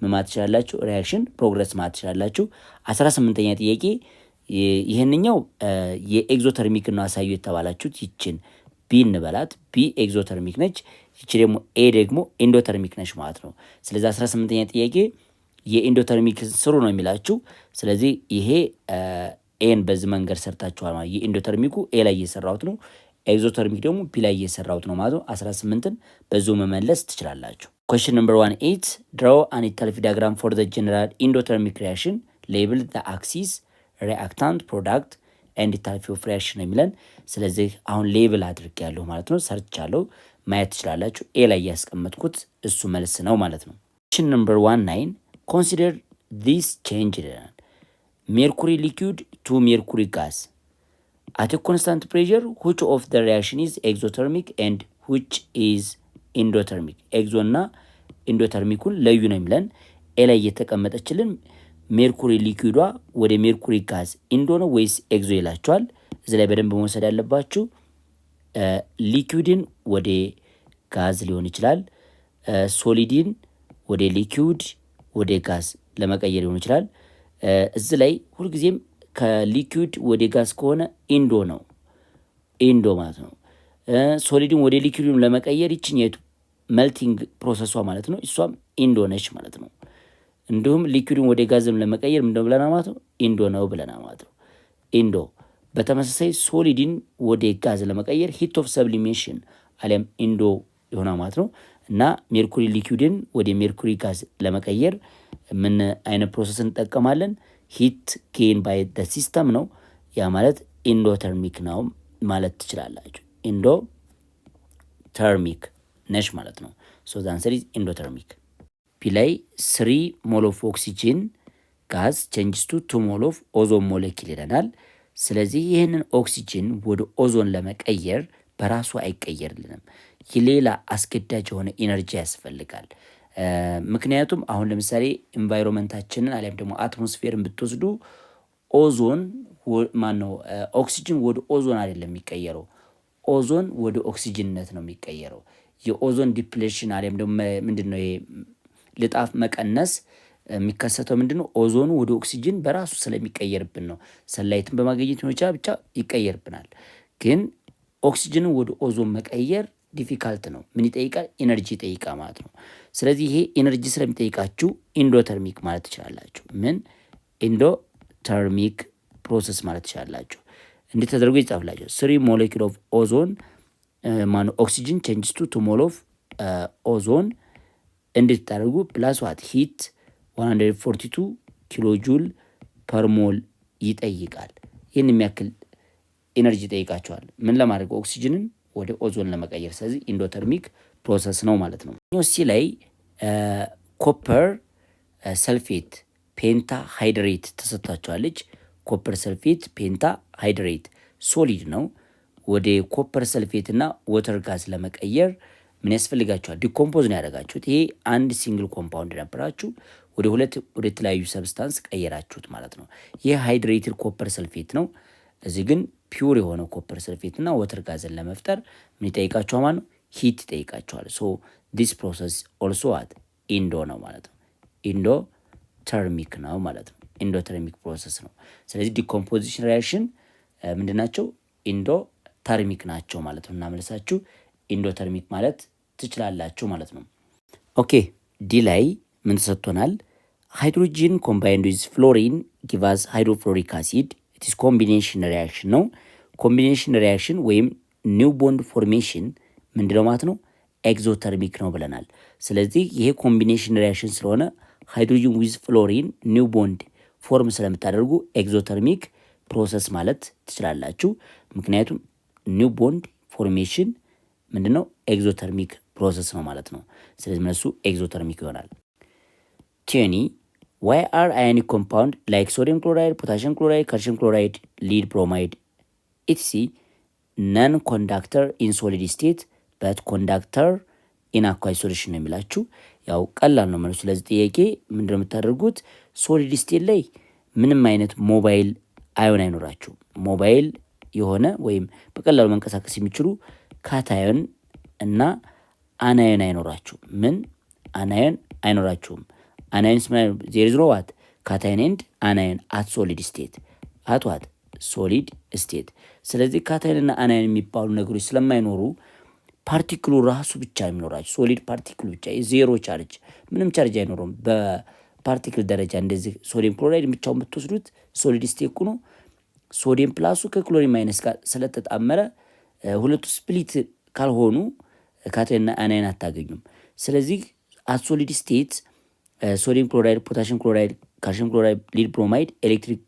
ማለት ትችላላችሁ፣ ሪያክሽን ፕሮግረስ ማለት ትችላላችሁ። 18ኛ ጥያቄ ይህንኛው የኤግዞተርሚክ ነው አሳዩ የተባላችሁት። ይችን ቢ እንበላት። ቢ ኤግዞተርሚክ ነች። ይቺ ደግሞ ኤ ደግሞ ኢንዶተርሚክ ነች ማለት ነው። ስለዚህ 18ኛ ጥያቄ የኢንዶተርሚክ ስሩ ነው የሚላችሁ። ስለዚህ ይሄ ኤን በዚህ መንገድ ሰርታችኋል ማለት የኢንዶተርሚኩ ኤ ላይ እየሰራሁት ነው፣ ኤግዞተርሚክ ደግሞ ቢ ላይ እየሰራሁት ነው ማለት ነው። 18ን በዚሁ መመለስ ትችላላችሁ። Question number 1-8 draw an Enthalpy diagram for the general endothermic reaction. Label the axis, reactant, product and enthalpy of reaction የሚለን። ስለዚህ አሁን ሌብል አድርጌያለሁ ማለት ነው። ሰርቻለሁ፣ ማየት ትችላላችሁ። ኤ ላይ ያስቀመጥኩት እሱ መልስ ነው ማለት ነው። Question number 1-9 consider this change ይለናል። mercury liquid to mercury gas at a constant pressure, which of the reaction is exothermic and which is ኢንዶተርሚክ? ኤግዞ እና ኢንዶተርሚኩን ለዩ ነው የሚለን። ኤ ላይ እየተቀመጠችልን ሜርኩሪ ሊኩዊዷ ወደ ሜርኩሪ ጋዝ ኢንዶ ነው ወይስ ኤግዞ ይላቸዋል። እዚህ ላይ በደንብ መውሰድ ያለባችሁ ሊኩዊድን ወደ ጋዝ ሊሆን ይችላል፣ ሶሊድን ወደ ሊኩዊድ ወደ ጋዝ ለመቀየር ሊሆን ይችላል። እዚህ ላይ ሁልጊዜም ከሊኩዊድ ወደ ጋዝ ከሆነ ኢንዶ ነው፣ ኢንዶ ማለት ነው። ሶሊድን ወደ ሊኩዊድም ለመቀየር ይችኛይቱ መልቲንግ ፕሮሰሷ ማለት ነው፣ እሷም ኢንዶ ነች ማለት ነው። እንዲሁም ሊኩዊድን ወደ ጋዝም ለመቀየር ምንድነው ብለና ማለት ነው? ኢንዶ ነው ብለና ማለት ነው። ኢንዶ። በተመሳሳይ ሶሊድን ወደ ጋዝ ለመቀየር ሂት ኦፍ ሰብሊሜሽን አሊያም ኢንዶ ይሆናል ማለት ነው። እና ሜርኩሪ ሊኩዊድን ወደ ሜርኩሪ ጋዝ ለመቀየር ምን አይነት ፕሮሰስ እንጠቀማለን? ሂት ጌን ባይ ዘ ሲስተም ነው። ያ ማለት ኢንዶተርሚክ ነው ማለት ትችላላችሁ። ኢንዶተርሚክ ነሽ ማለት ነው። ሶ ዘ አንሰር ኢዝ ኢንዶተርሚክ። ፒ ላይ 3 ሞል ኦፍ ኦክሲጅን ጋዝ ቼንጅስ ቱ 2 ሞል ኦፍ ኦዞን ሞለኪል ይለናል። ስለዚህ ይህንን ኦክሲጅን ወደ ኦዞን ለመቀየር በራሱ አይቀየርልንም። ሌላ አስገዳጅ የሆነ ኢነርጂ ያስፈልጋል። ምክንያቱም አሁን ለምሳሌ ኢንቫይሮንመንታችንን አሊያም ደግሞ አትሞስፌርን ብትወስዱ ኦዞን ማነው ኦክሲጅን ወደ ኦዞን አይደለም የሚቀየረው፣ ኦዞን ወደ ኦክሲጅንነት ነው የሚቀየረው። የኦዞን ዲፕሌሽን አሊያም ደግሞ ምንድነው ይሄ ልጣፍ መቀነስ የሚከሰተው ምንድነው? ኦዞኑ ወደ ኦክሲጅን በራሱ ስለሚቀየርብን ነው። ሰላይትን በማግኘት ነው ብቻ ይቀየርብናል። ግን ኦክሲጅንን ወደ ኦዞን መቀየር ዲፊካልት ነው። ምን ይጠይቃል? ኢነርጂ ይጠይቃል ማለት ነው። ስለዚህ ይሄ ኢነርጂ ስለሚጠይቃችሁ ኢንዶተርሚክ ማለት ትችላላችሁ። ምን ኢንዶተርሚክ ፕሮሰስ ማለት ትችላላችሁ። እንዴት ተደርጎ ይጻፍላችሁ? 3 ሞለኪል ኦፍ ኦዞን ኦክሲጅን ቼንጅስ ቱ 2 ሞል ኦፍ ኦዞን እንዴት ታደርጉ? ፕላስ ዋት ሂት 142 ኪሎ ጁል ፐር ሞል ይጠይቃል። ይህን የሚያክል ኢነርጂ ይጠይቃቸዋል። ምን ለማድረግ? ኦክሲጅንን ወደ ኦዞን ለመቀየር። ስለዚህ ኢንዶተርሚክ ፕሮሰስ ነው ማለት ነው። ሲ ላይ ኮፐር ሰልፌት ፔንታ ሃይድሬት ተሰጥቷቸዋለች። ኮፐር ሰልፌት ፔንታ ሃይድሬት ሶሊድ ነው። ወደ ኮፐር ሰልፌት እና ወተር ጋዝ ለመቀየር ምን ያስፈልጋቸዋል? ዲኮምፖዝ ነው ያደረጋችሁት። ይሄ አንድ ሲንግል ኮምፓውንድ ነበራችሁ ወደ ሁለት ወደ ተለያዩ ሰብስታንስ ቀየራችሁት ማለት ነው። ይሄ ሃይድሬትድ ኮፐር ሰልፌት ነው። እዚህ ግን ፒውር የሆነ ኮፐር ሰልፌት እና ወተር ጋዝን ለመፍጠር ምን ይጠይቃቸዋል ማለት ነው? ሂት ይጠይቃቸዋል። ሶ ዲስ ፕሮሰስ ኦልሶ ዋት ኢንዶ ነው ማለት ነው። ኢንዶ ተርሚክ ነው ማለት ነው። ኢንዶተርሚክ ፕሮሰስ ነው። ስለዚህ ዲኮምፖዚሽን ሪያክሽን ምንድናቸው? ኢንዶ ተርሚክ ናቸው ማለት ነው። እናመለሳችሁ ኢንዶተርሚክ ማለት ትችላላችሁ ማለት ነው። ኦኬ ዲ ላይ ምን ተሰጥቶናል? ሃይድሮጂን ኮምባይንድ ዊዝ ፍሎሪን ጊቭ አስ ሃይድሮፍሎሪክ አሲድ ኢት ኢዝ ኮምቢኔሽን ሪያክሽን ነው። ኮምቢኔሽን ሪያክሽን ወይም ኒው ቦንድ ፎርሜሽን ምንድነው ማለት ነው? ኤግዞተርሚክ ነው ብለናል። ስለዚህ ይሄ ኮምቢኔሽን ሪያክሽን ስለሆነ ሃይድሮጂን ዊዝ ፍሎሪን ኒው ቦንድ ፎርም ስለምታደርጉ ኤግዞተርሚክ ፕሮሰስ ማለት ትችላላችሁ። ምክንያቱም ኒው ቦንድ ፎርሜሽን ምንድነው? ኤግዞተርሚክ ፕሮሰስ ነው ማለት ነው። ስለዚህ እነሱ ኤግዞተርሚክ ይሆናል። ቴኒ ዋይ አር አዮኒክ ኮምፓውንድ ላይክ ሶዲየም ክሎራይድ፣ ፖታሽየም ክሎራይድ፣ ካልሽየም ክሎራይድ፣ ሊድ ብሮማይድ ኢቲሲ ነን ኮንዳክተር ኢን ሶሊድ ስቴት በት ኮንዳክተር ኢን አኳይ ሶሉሽን ነው የሚላችሁ። ያው ቀላል ነው መልሱ። ስለዚህ ጥያቄ ምንድነው የምታደርጉት? ሶሊድ ስቴት ላይ ምንም አይነት ሞባይል አዮን አይኖራችሁም። ሞባይል የሆነ ወይም በቀላሉ መንቀሳቀስ የሚችሉ ካታዮን እና አናዮን አይኖራችሁም። ምን አናዮን አይኖራችሁም። አናዮንስ ዜር ኢዝ ኖ ዋት ካታዮን ኤንድ አናዮን አት ሶሊድ ስቴት አት ዋት ሶሊድ ስቴት። ስለዚህ ካታዮንና አናዮን የሚባሉ ነገሮች ስለማይኖሩ ፓርቲክሉ ራሱ ብቻ የሚኖራቸው ሶሊድ ፓርቲክሉ ብቻ ዜሮ ቻርጅ ምንም ቻርጅ አይኖረውም። በፓርቲክል ደረጃ እንደዚህ ሶዲየም ክሎራይድ ብቻውን ብትወስዱት ሶሊድ ስቴት ሆኖ ሶዲየም ፕላሱ ከክሎሪን ማይነስ ጋር ስለተጣመረ ሁለቱ ስፕሊት ካልሆኑ ካታዮንና አናዮን አታገኙም። ስለዚህ አት ሶሊድ ስቴት ሶዲየም ክሎራይድ፣ ፖታሽም ክሎራይድ፣ ካልሽየም ክሎራይድ፣ ሊድ ብሮማይድ ኤሌክትሪክ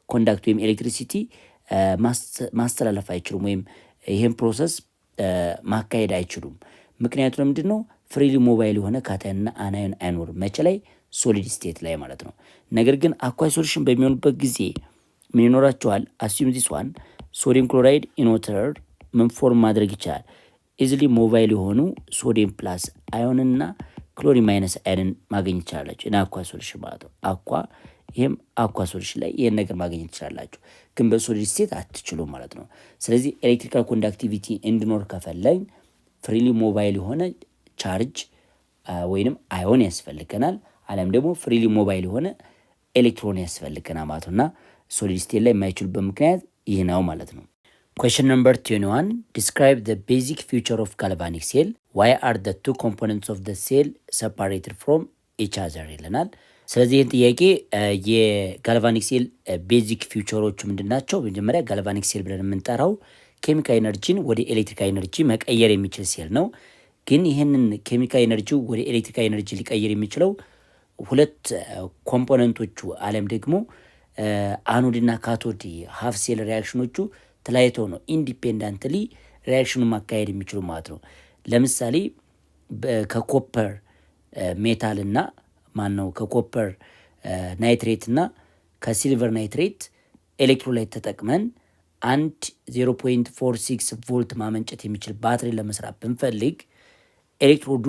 ኮንዳክት ወይም ኤሌክትሪሲቲ ማስተላለፍ አይችሉም ወይም ይህን ፕሮሰስ ማካሄድ አይችሉም። ምክንያቱ ለምንድን ነው? ፍሪሊ ሞባይል የሆነ ካታዮንና አናዮን አይኖርም። መቼ ላይ? ሶሊድ ስቴት ላይ ማለት ነው። ነገር ግን አኳይ ሶሉሽን በሚሆኑበት ጊዜ ምን ይኖራቸዋል? አስዩም ዚስ ዋን ሶዲየም ክሎራይድ ኢንወተር ምን ፎርም ማድረግ ይቻላል? ኢዝሊ ሞባይል የሆኑ ሶዲየም ፕላስ አዮንና ክሎሪን ማይነስ አዮንን ማግኘት ይችላላችሁ። እና አኳ ሶሉሽን ማለት ነው። ይህም አኳ ሶሉሽን ላይ ይህን ነገር ማግኘት ትችላላችሁ፣ ግን በሶሊድ ስቴት አትችሉ ማለት ነው። ስለዚህ ኤሌክትሪካል ኮንዳክቲቪቲ እንዲኖር ከፈለግ ፍሪሊ ሞባይል የሆነ ቻርጅ ወይንም አዮን ያስፈልገናል፣ አለም ደግሞ ፍሪሊ ሞባይል የሆነ ኤሌክትሮን ያስፈልገናል ማለት ነው። እና ሶሊድ ስቴት ላይ የማይችሉበት ምክንያት ይህ ነው ማለት ነው። Question number 21. Describe the basic feature of galvanic cell. Why are the two components of the cell separated from each other ይለናል። ስለዚህ ይህን ጥያቄ የጋልቫኒክ ሴል ቤዚክ ፊውቸሮቹ ምንድን ናቸው? መጀመሪያ ጋልቫኒክ ሴል ብለን የምንጠራው ኬሚካል ኤነርጂን ወደ ኤሌክትሪካል ኤነርጂ መቀየር የሚችል ሴል ነው። ግን ይህንን ኬሚካል ኤነርጂ ወደ ኤሌክትሪካል ኤነርጂ ሊቀየር የሚችለው ሁለት ኮምፖነንቶቹ አለም ደግሞ አኖድና ካቶድ ሀፍ ሴል ሪያክሽኖቹ ተለያይተው ነው ኢንዲፔንዳንትሊ ሪያክሽኑን ማካሄድ የሚችሉ ማለት ነው። ለምሳሌ ከኮፐር ሜታል እና ከኮፐር ናይትሬት እና ከሲልቨር ናይትሬት ኤሌክትሮላይት ተጠቅመን አንድ 0.46 ቮልት ማመንጨት የሚችል ባትሪ ለመስራት ብንፈልግ ኤሌክትሮዱ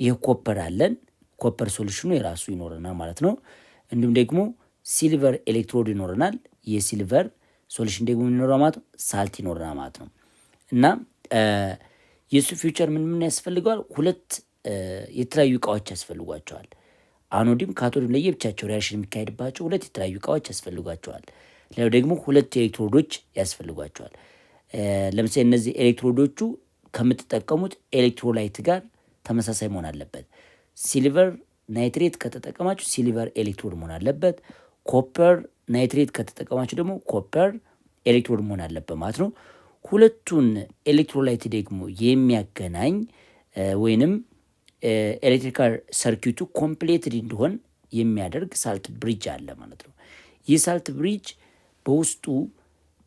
ይህ ኮፐር አለን፣ ኮፐር ሶሉሽኑ የራሱ ይኖረናል ማለት ነው። እንዲሁም ደግሞ ሲልቨር ኤሌክትሮድ ይኖረናል። የሲልቨር ሶሉሽን ደግሞ የሚኖረው ማለት ነው ሳልት ይኖረናል ማለት ነው። እና የሱ ፊውቸር ምን ያስፈልገዋል? ሁለት የተለያዩ እቃዎች ያስፈልጓቸዋል። አኖድም ካቶድም ለየብቻቸው ሪያክሽን የሚካሄድባቸው ሁለት የተለያዩ እቃዎች ያስፈልጓቸዋል። ሌላው ደግሞ ሁለት ኤሌክትሮዶች ያስፈልጓቸዋል። ለምሳሌ እነዚህ ኤሌክትሮዶቹ ከምትጠቀሙት ኤሌክትሮላይት ጋር ተመሳሳይ መሆን አለበት። ሲልቨር ናይትሬት ከተጠቀማችሁ ሲልቨር ኤሌክትሮድ መሆን አለበት። ኮፐር ናይትሬት ከተጠቀማችሁ ደግሞ ኮፐር ኤሌክትሮድ መሆን አለበት ማለት ነው። ሁለቱን ኤሌክትሮላይት ደግሞ የሚያገናኝ ወይንም ኤሌክትሪካል ሰርኪቱ ኮምፕሌትድ እንዲሆን የሚያደርግ ሳልት ብሪጅ አለ ማለት ነው። ይህ ሳልት ብሪጅ በውስጡ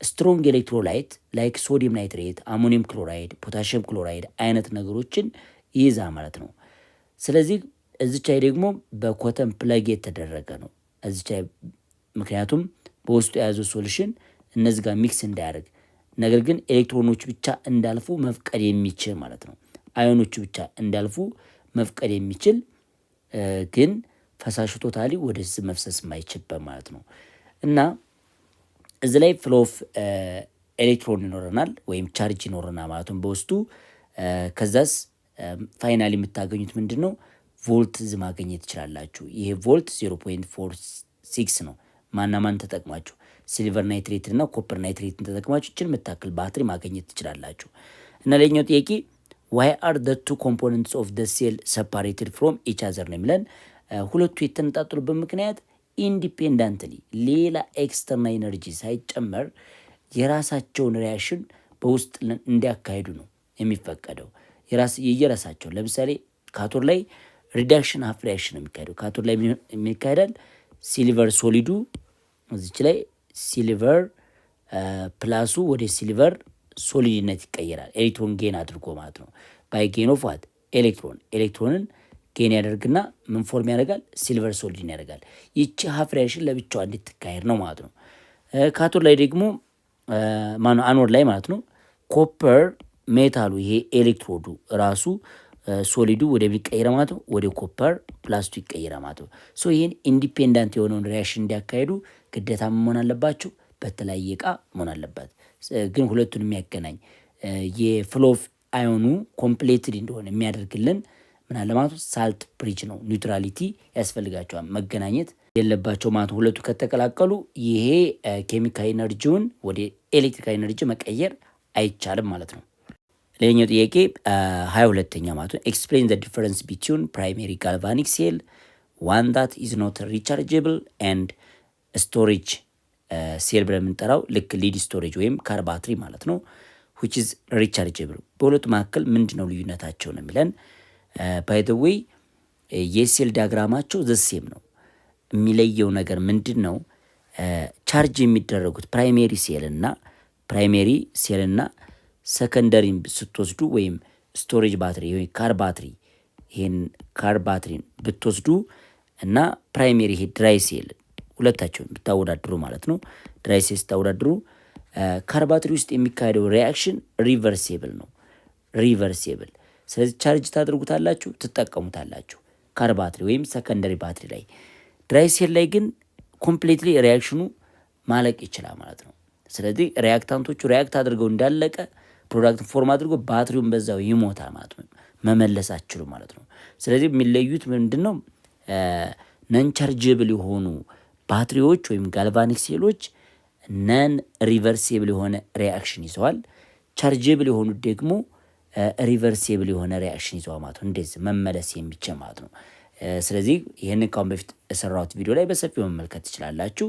ስትሮንግ ኤሌክትሮላይት ላይክ ሶዲየም ናይትሬት፣ አሞኒየም ክሎራይድ፣ ፖታሽየም ክሎራይድ አይነት ነገሮችን ይይዛ ማለት ነው። ስለዚህ እዚች ላይ ደግሞ በኮተን ፕለግ የተደረገ ነው እዚች ላይ፣ ምክንያቱም በውስጡ የያዘው ሶሉሽን እነዚህ ጋር ሚክስ እንዳያደርግ፣ ነገር ግን ኤሌክትሮኖች ብቻ እንዳልፉ መፍቀድ የሚችል ማለት ነው። አዮኖቹ ብቻ እንዳልፉ መፍቀድ የሚችል ግን ፈሳሹ ቶታሊ ወደዚህ መፍሰስ የማይችልበት ማለት ነው። እና እዚህ ላይ ፍሎ ኦፍ ኤሌክትሮን ይኖረናል ወይም ቻርጅ ይኖረናል ማለት ነው በውስጡ። ከዛስ ፋይናል የምታገኙት ምንድን ነው? ቮልት ማግኘት ትችላላችሁ። ይሄ ቮልት 0.46 ነው። ማን ተጠቅማችሁ ሲልቨር ናይትሬት እና ኮፐር ናይትሬትን ተጠቅማችሁ ይችን የምታክል ባትሪ ማግኘት ትችላላችሁ። እና ለኛው ጥያቄ why are the two components of the cell separated from each other ነው የሚለን። ሁለቱ የተነጣጠሉበት ምክንያት ኢንዲፔንዳንትሊ ሌላ ኤክስተርናል ኤነርጂ ሳይጨመር የራሳቸውን ሪያክሽን በውስጥ እንዲያካሂዱ ነው የሚፈቀደው። የየራሳቸው ለምሳሌ ካቶድ ላይ ሪዳክሽን ሀፍ ሪያክሽን ነው የሚካሄደው። ካቶድ ላይ የሚካሄዳል ሲልቨር ሶሊዱ እዚች ላይ ሲልቨር ፕላሱ ወደ ሲልቨር ሶሊድነት ይቀየራል። ኤሌክትሮን ጌን አድርጎ ማለት ነው። ባይ ጌን ኦፍ ዋት ኤሌክትሮንን ጌን ያደርግና ምን ፎርም ያደርጋል? ሲልቨር ሶሊድን ያደርጋል። ይቺ ሀፍ ሪያክሽን ለብቻዋ እንድትካሄድ ነው ማለት ነው። ካቶድ ላይ ደግሞ አኖድ ላይ ማለት ነው ኮፐር ሜታሉ ይሄ ኤሌክትሮዱ ራሱ ሶሊዱ ወደ ሚቀየረ ማለት ነው ወደ ኮፐር ፕላስቱ ይቀየረ ማለት ነው። ሶ ይሄን ኢንዲፔንዳንት የሆነውን ሪያክሽን እንዲያካሄዱ ግዴታ መሆን አለባቸው በተለያየ እቃ መሆን አለበት። ግን ሁለቱን የሚያገናኝ የፍሎ ኦፍ አዮኑ ኮምፕሌትሊ እንደሆነ የሚያደርግልን ምን አለ ማለት ሳልት ብሪጅ ነው። ኒውትራሊቲ ያስፈልጋቸዋል፣ መገናኘት የለባቸው ማለት ሁለቱ ከተቀላቀሉ ይሄ ኬሚካል ኤነርጂውን ወደ ኤሌክትሪካል ኤነርጂ መቀየር አይቻልም ማለት ነው። ሌላኛው ጥያቄ 22ኛ ማለት ነው። ኤክስፕሌን ዘ ዲፈረንስ ቢትዊን ፕራይሜሪ ጋልቫኒክ ሴል ዋን ዳት ኢዝ ኖት ሪቻርጀብል ኤንድ ስቶሬጅ ሴል ብለን የምንጠራው ልክ ሊድ ስቶሬጅ ወይም ካር ባትሪ ማለት ነው which is rechargeable በሁለቱ መካከል ምንድነው ልዩነታቸው ነው የሚለን። ባይ ዘ ዌይ የሴል ዲያግራማቸው ዘሴም ነው። የሚለየው ነገር ምንድን ነው? ቻርጅ የሚደረጉት ፕራይሜሪ ሴል እና ሰከንደሪን ስትወስዱ ወይም ስቶሬጅ ባትሪ ወይ ካር ባትሪ ይሄን ካር ባትሪን ብትወስዱ እና ፕራይሜሪ ይሄ ድራይ ሴል ሁለታቸውን ብታወዳድሩ ማለት ነው። ድራይ ሴል ስታወዳድሩ ካር ባትሪ ውስጥ የሚካሄደው ሪአክሽን ሪቨርሲብል ነው። ሪቨርሲብል ስለዚህ ቻርጅ ታደርጉታላችሁ፣ ትጠቀሙታላችሁ ካር ባትሪ ወይም ሰከንደሪ ባትሪ ላይ። ድራይ ሴል ላይ ግን ኮምፕሊትሊ ሪአክሽኑ ማለቅ ይችላል ማለት ነው። ስለዚህ ሪአክታንቶቹ ሪአክት አድርገው እንዳለቀ ፕሮዳክት ፎርም አድርጎ ባትሪውን በዛው ይሞታል ማለት ነው። መመለስ አትችሉ ማለት ነው። ስለዚህ የሚለዩት ምንድን ነው? ነን ቻርጀብል የሆኑ ባትሪዎች ወይም ጋልቫኒክ ሴሎች ነን ሪቨርሲብል የሆነ ሪአክሽን ይዘዋል። ቻርጀብል የሆኑት ደግሞ ሪቨርሲብል የሆነ ሪአክሽን ይዘዋል ማለት ነው። እንደዚህ መመለስ የሚችል ማለት ነው። ስለዚህ ይህንን ካሁን በፊት የሰራሁት ቪዲዮ ላይ በሰፊው መመልከት ትችላላችሁ።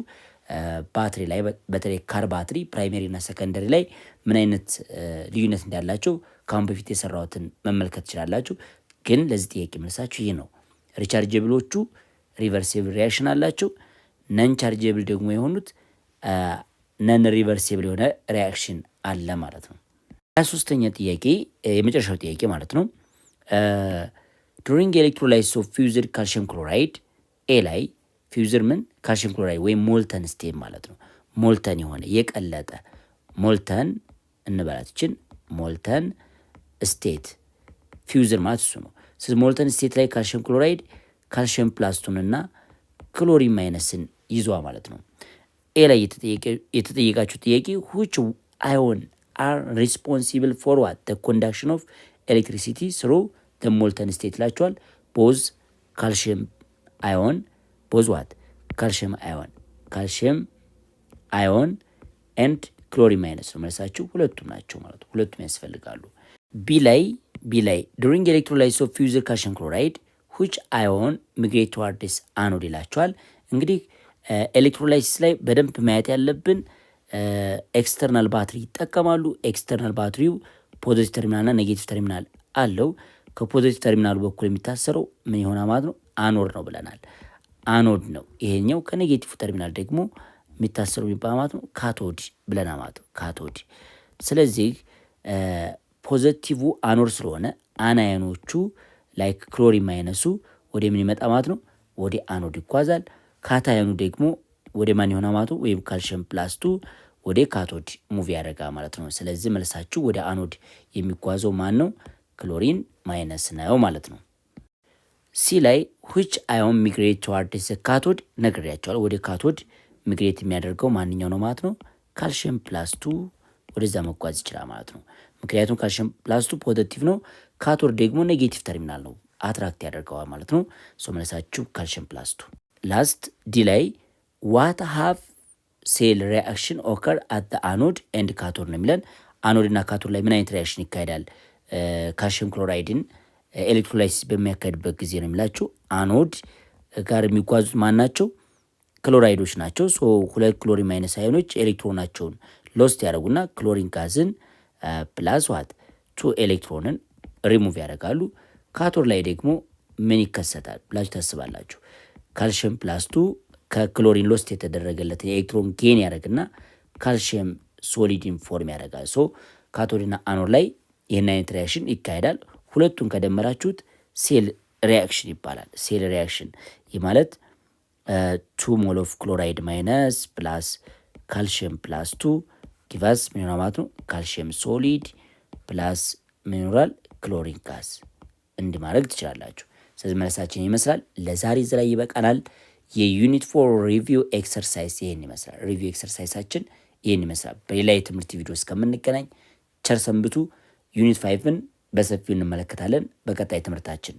ባትሪ ላይ በተለይ ካር ባትሪ ፕራይሜሪ እና ሰከንደሪ ላይ ምን አይነት ልዩነት እንዳላቸው ካሁን በፊት የሰራሁትን መመልከት ትችላላችሁ። ግን ለዚህ ጥያቄ መልሳችሁ ይህ ነው። ሪቻርጀብሎቹ ሪቨርሲብል ሪአክሽን አላቸው። ነን ቻርጀብል ደግሞ የሆኑት ነን ሪቨርሲብል የሆነ ሪአክሽን አለ ማለት ነው። 23ኛ ጥያቄ የመጨረሻው ጥያቄ ማለት ነው። ዱሪንግ ኤሌክትሮላይሲስ ኦፍ ፊውዝድ ካልሽየም ክሎራይድ ኤ ላይ ፊውዝድ ምን ካልሽየም ክሎራይድ ወይም ሞልተን ስቴት ማለት ነው። ሞልተን የሆነ የቀለጠ ሞልተን እንበላትችን ሞልተን ስቴት ፊውዝድ ማለት እሱ ነው። ስለዚህ ሞልተን ስቴት ላይ ካልሽየም ክሎራይድ ካልሽየም ፕላስቱንና ክሎሪን ማይነስን ይዟ ማለት ነው። ኤ ላይ የተጠየቃችሁ ጥያቄ which ion are responsible for what the conduction of electricity through the molten state ላችኋል። both calcium ion both what calcium ion and chlorine minus ነው መልሳችሁ። ሁለቱም ናቸው ማለት ነው። ሁለቱም ያስፈልጋሉ። ቢ ላይ during electrolysis of fused calcium chloride which ion migrate towards anode ይላችኋል። እንግዲህ ኤሌክትሮላይሲስ ላይ በደንብ ማየት ያለብን ኤክስተርናል ባትሪ ይጠቀማሉ። ኤክስተርናል ባትሪው ፖዚቲቭ ተርሚናልና ኔጌቲቭ ተርሚናል አለው። ከፖዚቲቭ ተርሚናሉ በኩል የሚታሰረው ምን ይሆናል ማለት ነው? አኖድ ነው ብለናል። አኖድ ነው። ይሄኛው ከኔጌቲቭ ተርሚናል ደግሞ የሚታሰረው የሚባል ማለት ነው ካቶድ ብለናል ማለት ነው። ካቶድ። ስለዚህ ፖዚቲቭ አኖድ ስለሆነ አናያኖቹ ላይክ ክሎሪን ማይነሱ ወደ ምን ይመጣ ማለት ነው? ወደ አኖድ ይጓዛል። ካታያኑ ደግሞ ወደ ማን ይሆናል ማለት ነው? ወይም ካልሽየም ፕላስቱ ወደ ካቶድ ሙቭ ያደርጋ ማለት ነው። ስለዚህ መልሳችሁ ወደ አኖድ የሚጓዘው ማን ነው? ክሎሪን ማይነስ ነው ማለት ነው። ሲ ላይ which ion migrate towards the cathode ነግሬያቸዋለሁ። ወደ ካቶድ ሚግሬት የሚያደርገው ማንኛው ነው ማለት ነው? ካልሽየም ፕላስቱ ወደዛ መጓዝ ይችላል ማለት ነው። ምክንያቱም ካልሽየም ፕላስቱ ፖዚቲቭ ነው፣ ካቶድ ደግሞ ኔጌቲቭ ተርሚናል ነው፣ አትራክት ያደርገዋል ማለት ነው። ሶ መልሳችሁ ካልሽየም ፕላስቱ። ላስት ዲ ላይ ዋት ሃቭ ሴል ሪአክሽን ኦከር አት ዘ አኖድ ኤንድ ካቶድ ነው የሚለን። አኖድ እና ካቶድ ላይ ምን አይነት ሪአክሽን ይካሄዳል? ካልሽየም ክሎራይድን ኤሌክትሮላይሲስ በሚያካሄድበት ጊዜ ነው የሚላችሁ። አኖድ ጋር የሚጓዙት ማን ናቸው? ክሎራይዶች ናቸው። ሶ ሁለት ክሎሪን ማይነስ አዮኖች ኤሌክትሮናቸውን ሎስት ያደርጉና ክሎሪን ጋዝን ፕላስ ዋት ቱ ኤሌክትሮንን ሪሙቭ ያደርጋሉ። ካቶድ ላይ ደግሞ ምን ይከሰታል ብላችሁ ታስባላችሁ? ካልሽየም ፕላስቱ ከክሎሪን ሎስት የተደረገለትን የኤሌክትሮን ጌን ያደርግና ካልሽየም ሶሊድን ፎርም ያደርጋል። ሶ ካቶድና አኖድ ላይ ይህን አይነት ሪያክሽን ይካሄዳል። ሁለቱን ከደመራችሁት ሴል ሪያክሽን ይባላል። ሴል ሪያክሽን ይህ ማለት 2 ሞል ኦፍ ክሎራይድ ማይነስ ፕላስ ካልሽየም ፕላስ 2 ጊቫስ ምን ይሆናል ማለት ነው? ካልሽየም ሶሊድ ፕላስ ምን ይኖራል? ክሎሪን ጋዝ እንዲህ ማድረግ ትችላላችሁ። ስለዚህ መልሳችን ይመስላል። ለዛሬ እዚህ ላይ ይበቃናል። የዩኒት 4 ሪቪው ኤክሰርሳይዝ ይሄን ይመስላል። ሪቪው ኤክሰርሳይዛችን ይሄን ይመስላል። በሌላ የትምህርት ቪዲዮ እስከምንገናኝ ቸር ሰንብቱ። ዩኒት 5ን በሰፊው እንመለከታለን በቀጣይ ትምህርታችን።